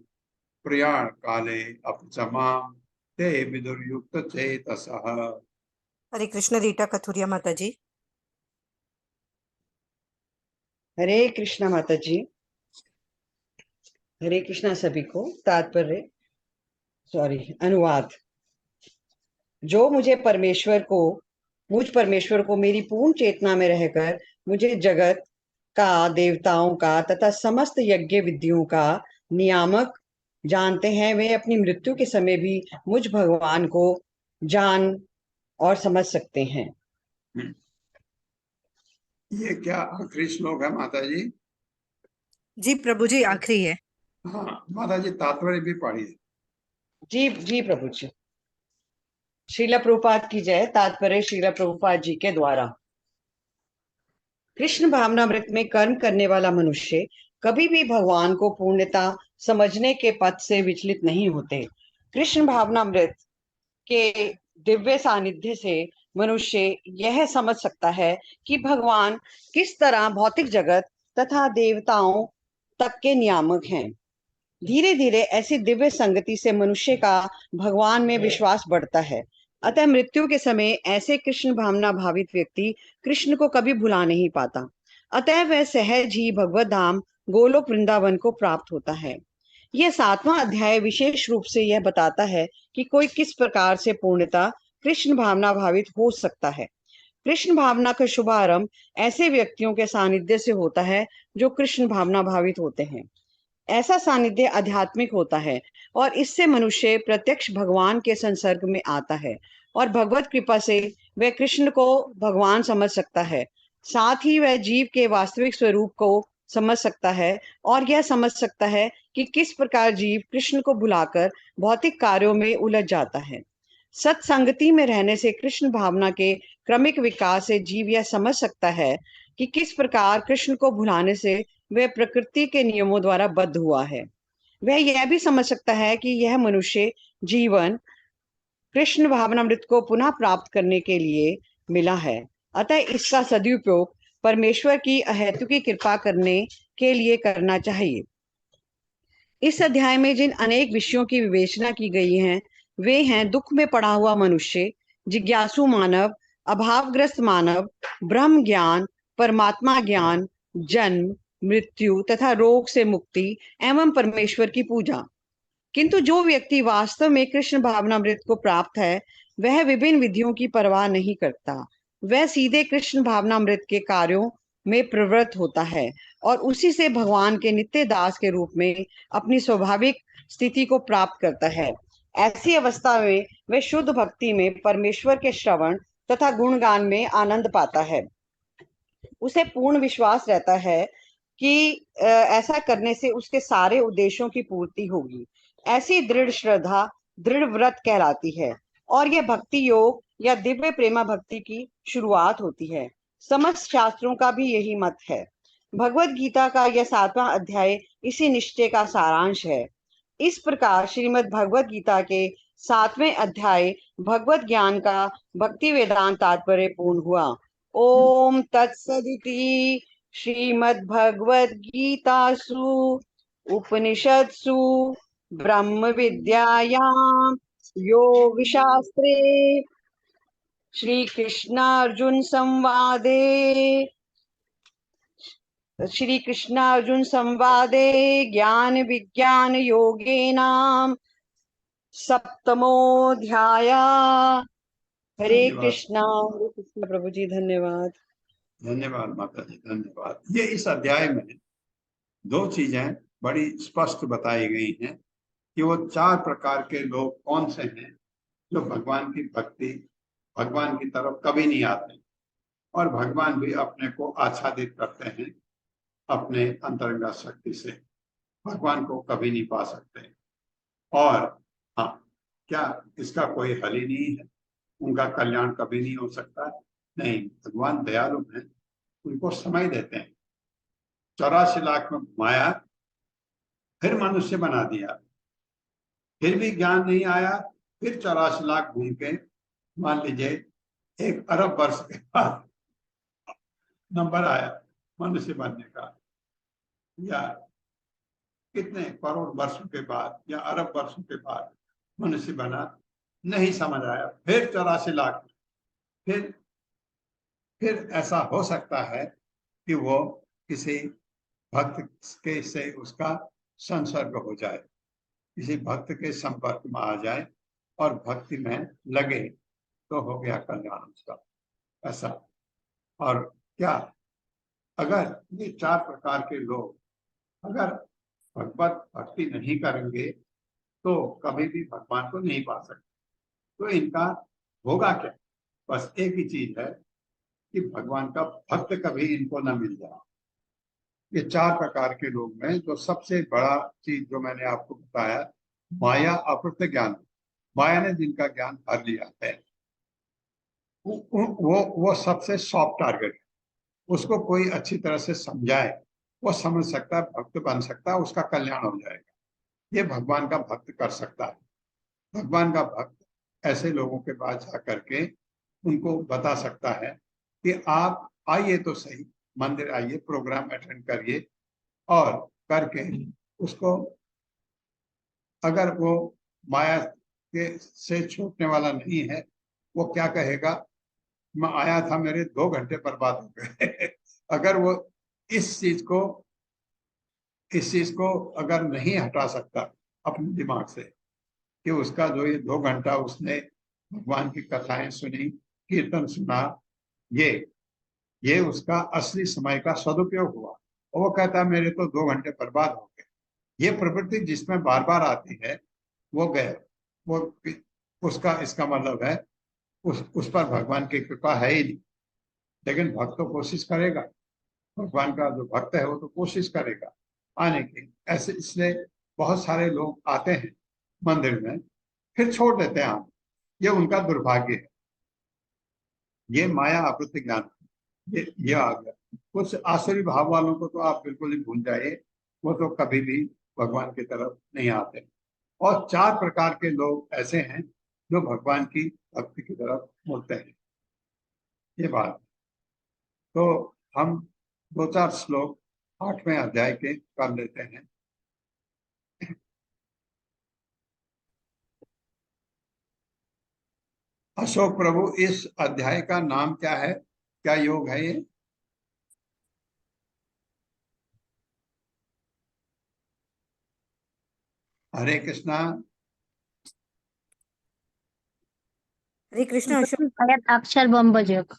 Speaker 2: प्रयाण काले अपचमाम ते विदुर्युक्त चेतसः।
Speaker 1: हरे कृष्ण। रीटा कथुरिया माता जी।
Speaker 11: हरे कृष्णा माता जी। हरे कृष्णा सभी को। तात्पर्य अनुवाद। जो मुझ परमेश्वर को मेरी पूर्ण चेतना में रहकर मुझे जगत का, देवताओं का तथा समस्त यज्ञ विधियों का नियामक जानते हैं, वे अपनी मृत्यु के समय भी मुझ भगवान को जान और समझ सकते हैं।
Speaker 2: ये क्या आखिरी श्लोक है माता जी?
Speaker 1: जी प्रभु जी, आखिरी है।
Speaker 2: हाँ माता जी, तात्पर्य भी पढ़िए।
Speaker 11: जी प्रभु जी। श्रीला प्रभुपाद की जय। तात्पर्य श्रीला प्रभुपाद जी के द्वारा। कृष्ण भावनामृत में कर्म करने वाला मनुष्य कभी भी भगवान को पूर्णता समझने के पथ से विचलित नहीं होते। कृष्ण भावनामृत के दिव्य सानिध्य से मनुष्य यह समझ सकता है कि भगवान किस तरह भौतिक जगत तथा देवताओं तक के नियामक हैं। धीरे धीरे ऐसी दिव्य संगति से मनुष्य का भगवान में विश्वास बढ़ता है। अतः मृत्यु के समय ऐसे कृष्ण भावना भावित व्यक्ति कृष्ण को कभी भुला नहीं पाता। अतः वह सहज ही भगवत धाम गोलोक वृंदावन को प्राप्त होता है। यह 7वां अध्याय विशेष रूप से यह बताता है कि कोई किस प्रकार से पूर्णता कृष्ण भावना भावित हो सकता है। कृष्ण भावना का शुभारंभ ऐसे व्यक्तियों के सानिध्य से होता है जो कृष्ण भावना भावित होते हैं। ऐसा सानिध्य आध्यात्मिक होता है और इससे मनुष्य प्रत्यक्ष भगवान के संसर्ग में आता है और भगवत कृपा से वह कृष्ण को भगवान समझ सकता है। साथ ही वह जीव के वास्तविक स्वरूप को समझ सकता है और यह समझ सकता है कि किस प्रकार जीव कृष्ण को भुलाकर भौतिक कार्यों में उलझ जाता है। सत्संगति में रहने से कृष्ण भावना के क्रमिक विकास से जीव यह समझ सकता है कि किस प्रकार कृष्ण को भुलाने से वह प्रकृति के नियमों द्वारा बद्ध हुआ है। वह यह भी समझ सकता है कि यह मनुष्य जीवन कृष्ण भावनामृत को पुनः प्राप्त करने के लिए मिला है। अतः इसका सदुपयोग परमेश्वर की अहेतुकी कृपा करने के लिए करना चाहिए। इस अध्याय में जिन अनेक विषयों की विवेचना की गई है वे हैं दुख में पड़ा हुआ मनुष्य, जिज्ञासु मानव, अभावग्रस्त मानव, ब्रह्म ज्ञान, परमात्मा ज्ञान, जन्म, मृत्यु तथा रोग से मुक्ति एवं परमेश्वर की पूजा। किंतु जो व्यक्ति वास्तव में कृष्ण भावनामृत को प्राप्त है वह विभिन्न विधियों की परवाह नहीं करता। वह सीधे कृष्ण भावनामृत के कार्यों में प्रवृत्त होता है और उसी से भगवान के नित्य दास के रूप में अपनी स्वाभाविक स्थिति को प्राप्त करता है। ऐसी अवस्था में वह शुद्ध भक्ति में परमेश्वर के श्रवण तथा गुणगान में आनंद पाता है। उसे पूर्ण विश्वास रहता है कि ऐसा करने से उसके सारे उद्देश्यों की पूर्ति होगी। ऐसी दृढ़ श्रद्धा दृढ़ व्रत कहलाती है और यह भक्ति योग या दिव्य प्रेमा भक्ति की शुरुआत होती है। समस्त शास्त्रों का भी यही मत है। भगवत गीता का यह 7वां अध्याय इसी निश्चय का सारांश है। इस प्रकार श्रीमद् भगवत गीता के 7वें अध्याय भगवत ज्ञान का भक्ति वेदांत तात्पर्य पूर्ण हुआ। ओम तत्सदिति श्रीमद् भगवत गीतासु उपनिषत्सु ब्रह्म विद्यायां योग शास्त्रे श्री कृष्णार्जुन संवादे ज्ञान विज्ञान योगेनां 7मोऽध्याय। हरे कृष्णा प्रभु जी। धन्यवाद।
Speaker 2: धन्यवाद माता जी, धन्यवाद। ये इस अध्याय में 2 चीजें बड़ी स्पष्ट बताई गई हैं कि वो 4 प्रकार के लोग कौन से हैं जो भगवान की भक्ति, भगवान की तरफ कभी नहीं आते और भगवान भी अपने को आच्छादित करते हैं अपने अंतरंग शक्ति से। भगवान को कभी नहीं पा सकते। और हाँ, क्या इसका कोई हल ही नहीं है? उनका कल्याण कभी नहीं हो सकता? नहीं, भगवान दयालु हैं, उनको समय देते हैं। 84 लाख में घुमाया, फिर मनुष्य बना दिया, फिर भी ज्ञान नहीं आया, फिर 84 लाख घूम के मान लीजिए 1 अरब वर्ष के बाद नंबर आया मनुष्य बनने का, या कितने करोड़ वर्षों के बाद या अरब वर्षों के बाद मनुष्य बना, नहीं समझ आया, फिर 84 लाख, फिर ऐसा हो सकता है कि वो किसी भक्त के से उसका संसर्ग हो जाए, किसी भक्त के संपर्क में आ जाए और भक्ति में लगे, तो हो गया कल्याण उसका। ऐसा। और क्या अगर ये 4 प्रकार के लोग अगर भगवत भक्ति नहीं करेंगे तो कभी भी भगवान को नहीं पा सकते। तो इनका होगा क्या? बस एक ही चीज है कि भगवान का भक्त कभी इनको न मिल जाए। ये 4 प्रकार के लोग में जो सबसे बड़ा चीज जो मैंने आपको बताया, माया अप्रत्य ज्ञान, माया ने जिनका ज्ञान हर लिया है, वो सबसे सॉफ्ट टारगेट है। उसको कोई अच्छी तरह से समझाए, वो समझ सकता है, भक्त बन सकता है, उसका कल्याण हो जाएगा। ये भगवान का भक्त कर सकता है। भगवान का भक्त ऐसे लोगों के पास जा करके उनको बता सकता है कि आप आइए तो सही, मंदिर आइए, प्रोग्राम अटेंड करिए, और करके उसको, अगर वो माया के से छूटने वाला नहीं है, वो क्या कहेगा, मैं आया था, मेरे 2 घंटे बर्बाद हो गए। अगर वो इस चीज को अगर नहीं हटा सकता अपने दिमाग से कि उसका जो ये 2 घंटा उसने भगवान की कथाएं सुनी, कीर्तन सुना, ये उसका असली समय का सदुपयोग हुआ, और वो कहता है मेरे तो 2 घंटे बर्बाद हो गए। ये प्रवृत्ति जिसमें बार बार आती है वो गए, वो उसका, इसका मतलब है उस पर भगवान की कृपा है ही नहीं। लेकिन भक्त तो कोशिश करेगा, भगवान का जो भक्त है वो तो कोशिश करेगा आने की। ऐसे इसलिए बहुत सारे लोग आते हैं मंदिर में, फिर छोड़ देते हैं आना। ये उनका दुर्भाग्य है। ये माया अप्रत्य ज्ञान, ये आ गया। कुछ आसुरी भाव वालों को तो आप बिल्कुल ही भूल जाइए, वो तो कभी भी भगवान की तरफ नहीं आते। और 4 प्रकार के लोग ऐसे हैं जो भगवान की भक्ति की तरफ मुड़ते हैं। ये बात। तो हम 2-4 श्लोक 8वें अध्याय के कर लेते हैं। अशोक प्रभु, इस अध्याय का नाम क्या है? क्या योग है ये? हरे कृष्णा।
Speaker 1: हरे कृष्णा। अशोक।
Speaker 3: अक्षर बम्बजक।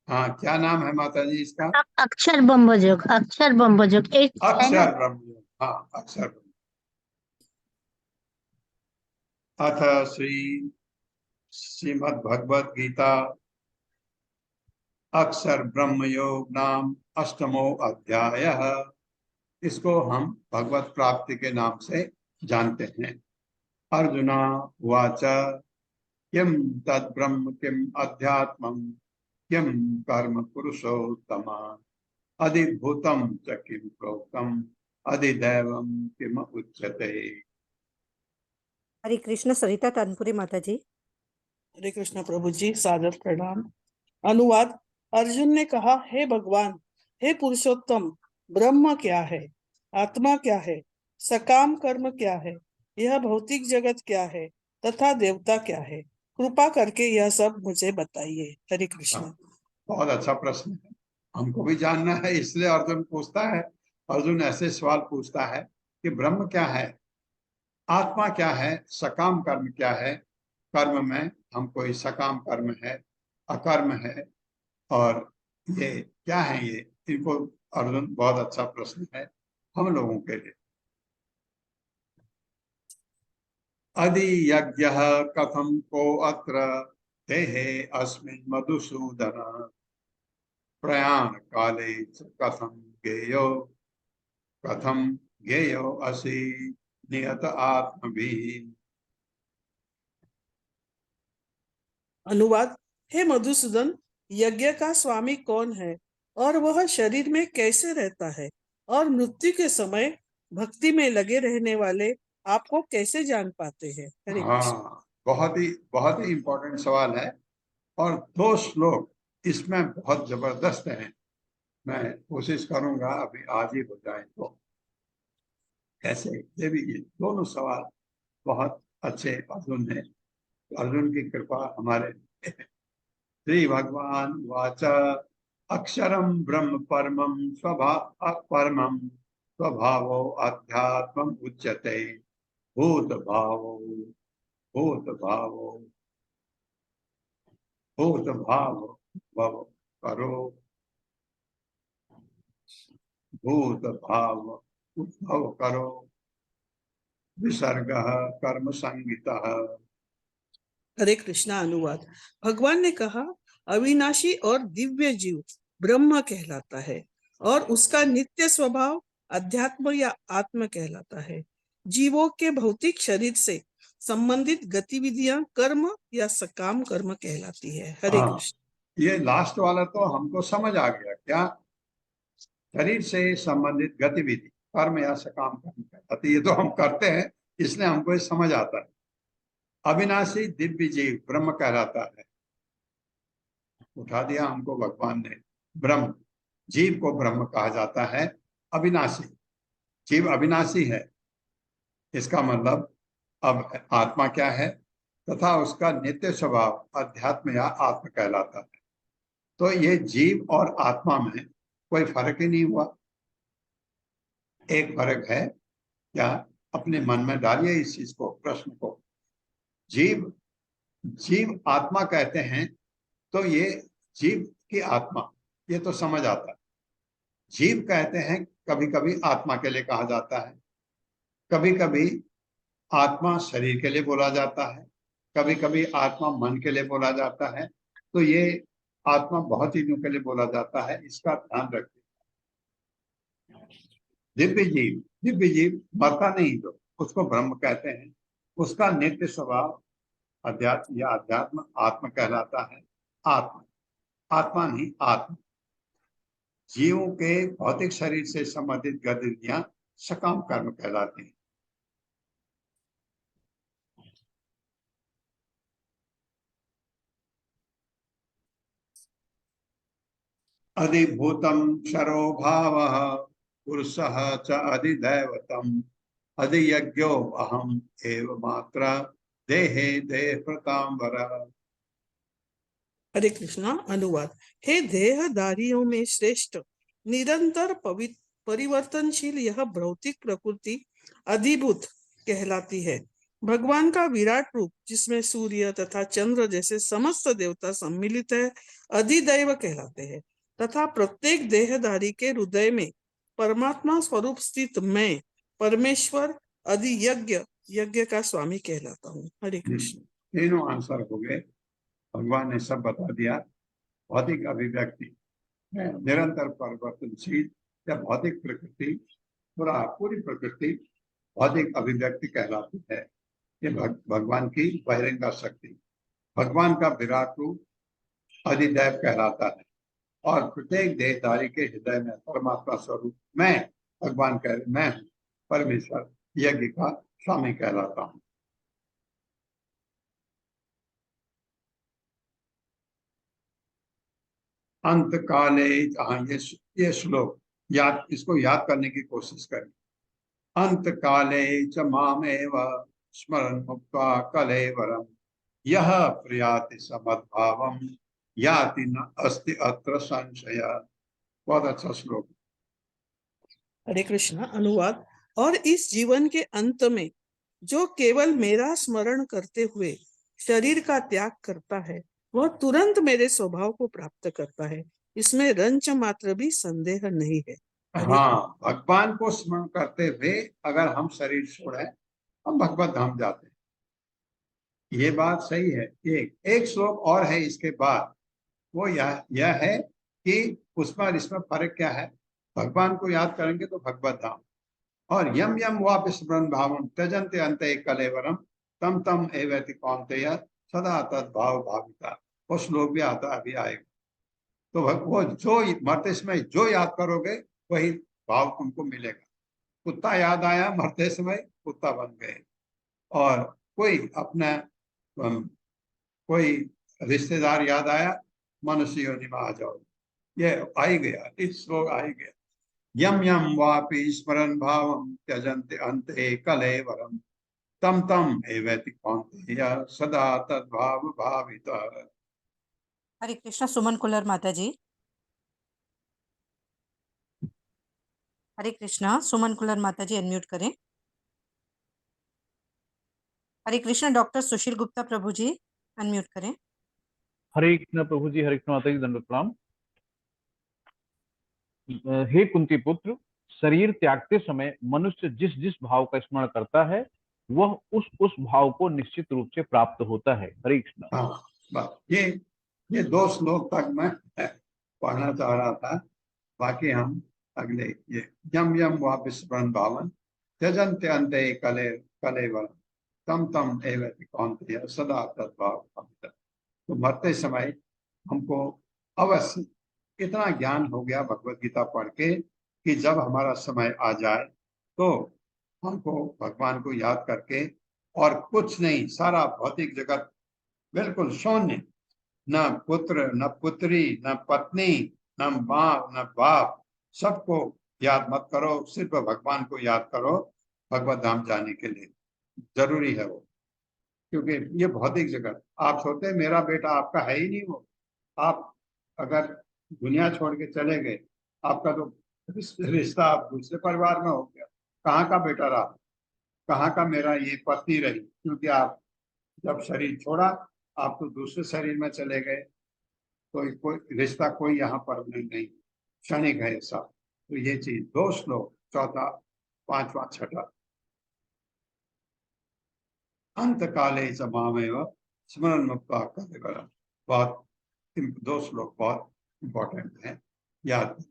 Speaker 2: हाँ, क्या नाम है माता जी इसका?
Speaker 3: अक्षर बम्बजक, अक्षर बम्बजक एक है ना।
Speaker 2: अक्षर ब्रह्म। हाँ, अक्षर ब्रह्म। अथ श्रीमद् भगवद गीता अक्षर ब्रह्म योग नाम 8मो अध्याय। इसको हम भगवत प्राप्ति के नाम से जानते हैं। अर्जुना उवाच किम तद ब्रह्म किम अध्यात्मम किम कर्म पुरुषोत्तम अधिभूतम च किम प्रोक्तम अधिदैवम किम उच्यते।
Speaker 1: हरे कृष्ण। सरिता तानपुरे माता जी।
Speaker 12: हरे कृष्ण प्रभु जी, सादर प्रणाम। अनुवाद। अर्जुन ने कहा, हे भगवान, हे पुरुषोत्तम, ब्रह्म क्या है, आत्मा क्या है, सकाम कर्म क्या है, यह भौतिक जगत क्या है, तथा देवता क्या है? कृपा करके यह सब मुझे बताइए। हरे कृष्ण।
Speaker 2: बहुत अच्छा प्रश्न है, हमको भी जानना है, इसलिए अर्जुन पूछता है। अर्जुन ऐसे सवाल पूछता है कि ब्रह्म क्या है, आत्मा क्या है, सकाम कर्म क्या है। कर्म में हम कोई सकाम कर्म है, अकर्म है, और ये क्या है, ये इनको अर्जुन, बहुत अच्छा प्रश्न है हम लोगों के लिए। अधि यज्ञ कथम को अत्र देहे अस्मिन् मधुसूदन प्रयाण काले च कथम गेयो असि नियत आत्मभिः।
Speaker 12: अनुवाद। हे मधुसूदन, यज्ञ का स्वामी कौन है और वह शरीर में कैसे रहता है और मृत्यु के समय भक्ति में लगे रहने वाले आपको कैसे जान पाते हैं? हरे कृष्ण।
Speaker 2: हाँ, बहुत ही इम्पोर्टेंट सवाल है और 2 श्लोक इसमें बहुत जबरदस्त हैं। मैं कोशिश करूंगा अभी आज ही हो जाए तो। कैसे, ये भी ये दोनों सवाल बहुत अच्छे अर्जुन ने, अर्जुन की कृपा हमारे श्री भगवान वाच अक्षरम ब्रह्म परमं स्वभावो अध्यात्मम उच्यते भूत भावो भव करो भूत भाव उद्भव करो विसर्गः कर्म संगीतः।
Speaker 12: हरे कृष्णा। अनुवाद। भगवान ने कहा, अविनाशी और दिव्य जीव ब्रह्म कहलाता है और उसका नित्य स्वभाव अध्यात्म या आत्म कहलाता है। जीवों के भौतिक शरीर से संबंधित गतिविधियां कर्म या सकाम कर्म कहलाती है। हरे कृष्ण।
Speaker 2: ये लास्ट वाला तो हमको समझ आ गया, क्या शरीर से संबंधित गतिविधि कर्म या सकाम कर्म कहलाती है। ये तो हम करते हैं, इसलिए हमको ये समझ आता है। अविनाशी दिव्य जीव ब्रह्म कहलाता है। उठा दिया हमको भगवान ने। ब्रह्म, जीव को ब्रह्म कहा जाता है। अविनाशी जीव अविनाशी है, इसका मतलब अब आत्मा क्या है तथा उसका नित्य स्वभाव अध्यात्म या आत्म कहलाता है। तो ये जीव और आत्मा में कोई फर्क ही नहीं हुआ। एक फर्क है क्या, अपने मन में डालिए इस चीज को, प्रश्न को। जीव आत्मा कहते हैं तो ये जीव की आत्मा, ये तो समझ आता है। जीव कहते हैं कभी कभी आत्मा के लिए कहा जाता है, कभी कभी आत्मा शरीर के लिए बोला जाता है, कभी कभी आत्मा मन के लिए बोला जाता है। तो ये आत्मा बहुत चीजों के लिए बोला जाता है, इसका ध्यान रखिए। दिव्य जीव मरता नहीं, तो उसको ब्रह्म कहते हैं। उसका नित्य स्वभाव अध्यात्म या अध्यात्म आत्म कहलाता है। आत्मा नहीं, आत्मा। जीवों के भौतिक शरीर से संबंधित गतिविधियां सकाम कर्म कहलाती हैं। अधिभूतम क्षरो भावः पुरुषः च अधिदैवतम् अधियज्ञो अहम एव मात्र देहे देह प्रतांबर।
Speaker 12: हरे कृष्णा। अनुवाद। हे देहधारियों में श्रेष्ठ, निरंतर परिवर्तनशील यह भौतिक प्रकृति अधिभूत कहलाती है। भगवान का विराट रूप, जिसमें सूर्य तथा चंद्र जैसे समस्त देवता सम्मिलित है, अधिदैव कहलाते हैं तथा प्रत्येक देहधारी के हृदय में परमात्मा स्वरूप स्थित मैं परमेश्वर अधियज्ञ यज्ञ का स्वामी कहलाता हूँ। हरे कृष्ण।
Speaker 2: तीनों आंसर हो गए, भगवान ने सब बता दिया। भौतिक अभिव्यक्ति निरंतर परिवर्तनशील या भौतिक प्रकृति, पूरी प्रकृति भौतिक अभिव्यक्ति कहलाती है। ये भगवान की बहिरंगा शक्ति, भगवान का विराट रूप अधिदैव कहलाता है और प्रत्येक देहधारी के हृदय में परमात्मा स्वरूप मैं, भगवान कह मैं हूँ परमेश्वर यज्ञ का स्वामी कहलाता हूँ। अंत काले, ये श्लोक याद, इसको याद करने की कोशिश करें। अंत काले च मामेव स्मरन् मुक्त्वा कलेवरम् यः प्रयाति समद्भावम् याति न अस्ति अत्र संशय। बहुत अच्छा श्लोक।
Speaker 12: हरे कृष्णा। अनुवाद। और इस जीवन के अंत में जो केवल मेरा स्मरण करते हुए शरीर का त्याग करता है, वह तुरंत मेरे स्वभाव को प्राप्त करता है, इसमें रंच मात्र भी संदेह नहीं है।
Speaker 2: हाँ, भगवान को स्मरण करते हुए अगर हम शरीर छोड़े, हम भगवत धाम जाते हैं। ये बात सही है। एक श्लोक और है इसके बाद, वो यह है कि उसमें और इसमें फर्क क्या है। भगवान को याद करेंगे तो भगवत धाम, और यम यम वापि स्मरण भावम त्यजन्ते अन्ते कलेवरम तम तम एवति कौन्तेय सदा तद भाव भाविता। वो श्लोक भी आता अभी आएगा। तो वो जो मरते समय जो याद करोगे वही भाव तुमको मिलेगा। कुत्ता याद आया, मरते समय कुत्ता बन गए। और कोई अपना कोई रिश्तेदार याद आया, मनुष्य योनि में आ जाओ। ये आ ही गया, इस श्लोक आ ही गया। यम यम वापि स्मरण भावम त्यजन्ते अन्ते कलेवरम तम तम एवति कौन्तेय सदा तद्भाव भाविता।
Speaker 1: हरे कृष्णा। सुमन कुलर माता जी। हरे कृष्णा। सुमन कुलर माता जी अनम्यूट करें। हरे कृष्णा। डॉक्टर सुशील गुप्ता प्रभु जी अनम्यूट करें।
Speaker 13: हरे कृष्ण प्रभु जी, हरे कृष्ण माता जी, दंडवत प्रणाम। हे कुंती पुत्र, शरीर त्यागते समय मनुष्य जिस जिस भाव का स्मरण करता है वह उस भाव को निश्चित रूप से प्राप्त होता है। हरे कृष्ण।
Speaker 2: हाँ, बस ये 2 श्लोक तक मैं पढ़ना चाह रहा था। बाकी हम अगले ये यम यम वापि स्मरण भावन त्यजन्ते अन्ते कलेवरम तम तम एवति कौन्तेय सदा तद्भाव भाविता। तो मरते समय हमको अवश्य इतना ज्ञान हो गया भगवत गीता पढ़ के कि जब हमारा समय आ जाए तो हमको भगवान को याद करके, और कुछ नहीं, सारा भौतिक जगत बिल्कुल शून्य, न पुत्र न पुत्री न पत्नी न माँ न बाप, सबको याद मत करो, सिर्फ भगवान को याद करो भगवत धाम जाने के लिए। जरूरी है वो, क्योंकि ये भौतिक जगत, आप सोचते मेरा बेटा आपका है ही नहीं। वो आप अगर दुनिया छोड़ के चले गए, आपका तो रिश्ता आप दूसरे परिवार में हो गया। कहाँ का बेटा रहा, कहाँ का मेरा ये पत्नी रही, क्योंकि आप जब शरीर छोड़ा आप तो दूसरे शरीर में चले गए। कोई रिश्ता कोई यहाँ पर नहीं, क्षणिक है सब। तो ये चीज 2 श्लोक, चौथा, 5वां, 6ठा। अंत काले च मामेव स्मरण मुक्ता कलेवरम। बहुत 2 श्लोक बहुत इंपॉर्टेंट है, याद।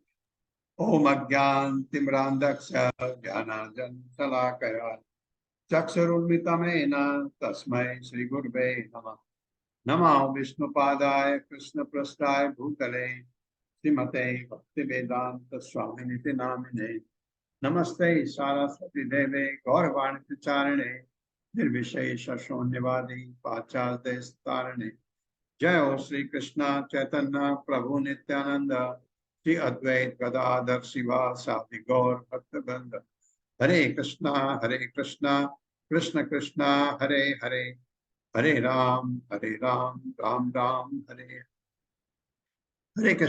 Speaker 2: ओम अज्ञान तिम्रांधक्ष ज्ञानांजन शलाकया चक्षुरुन्मिलितं तस्मै श्री गुरुवे नमः। नमो विष्णुपादाय कृष्णपृष्ठाय भूतले श्रीमते भक्तिवेदांत स्वामिनिति नामिने। नमस्ते सारस्वती देवे गौरवाणी प्रचारिणे निर्विशेष शून्यवादी पाश्चात्य। जय हो श्री कृष्ण चैतन्य प्रभु नित्यानंद, श्री अद्वैत गदाधर शिवासादि गौर भक्तवृंद। हरे कृष्णा कृष्ण कृष्ण हरे हरे, हरे राम राम राम हरे हरे। कृष्ण।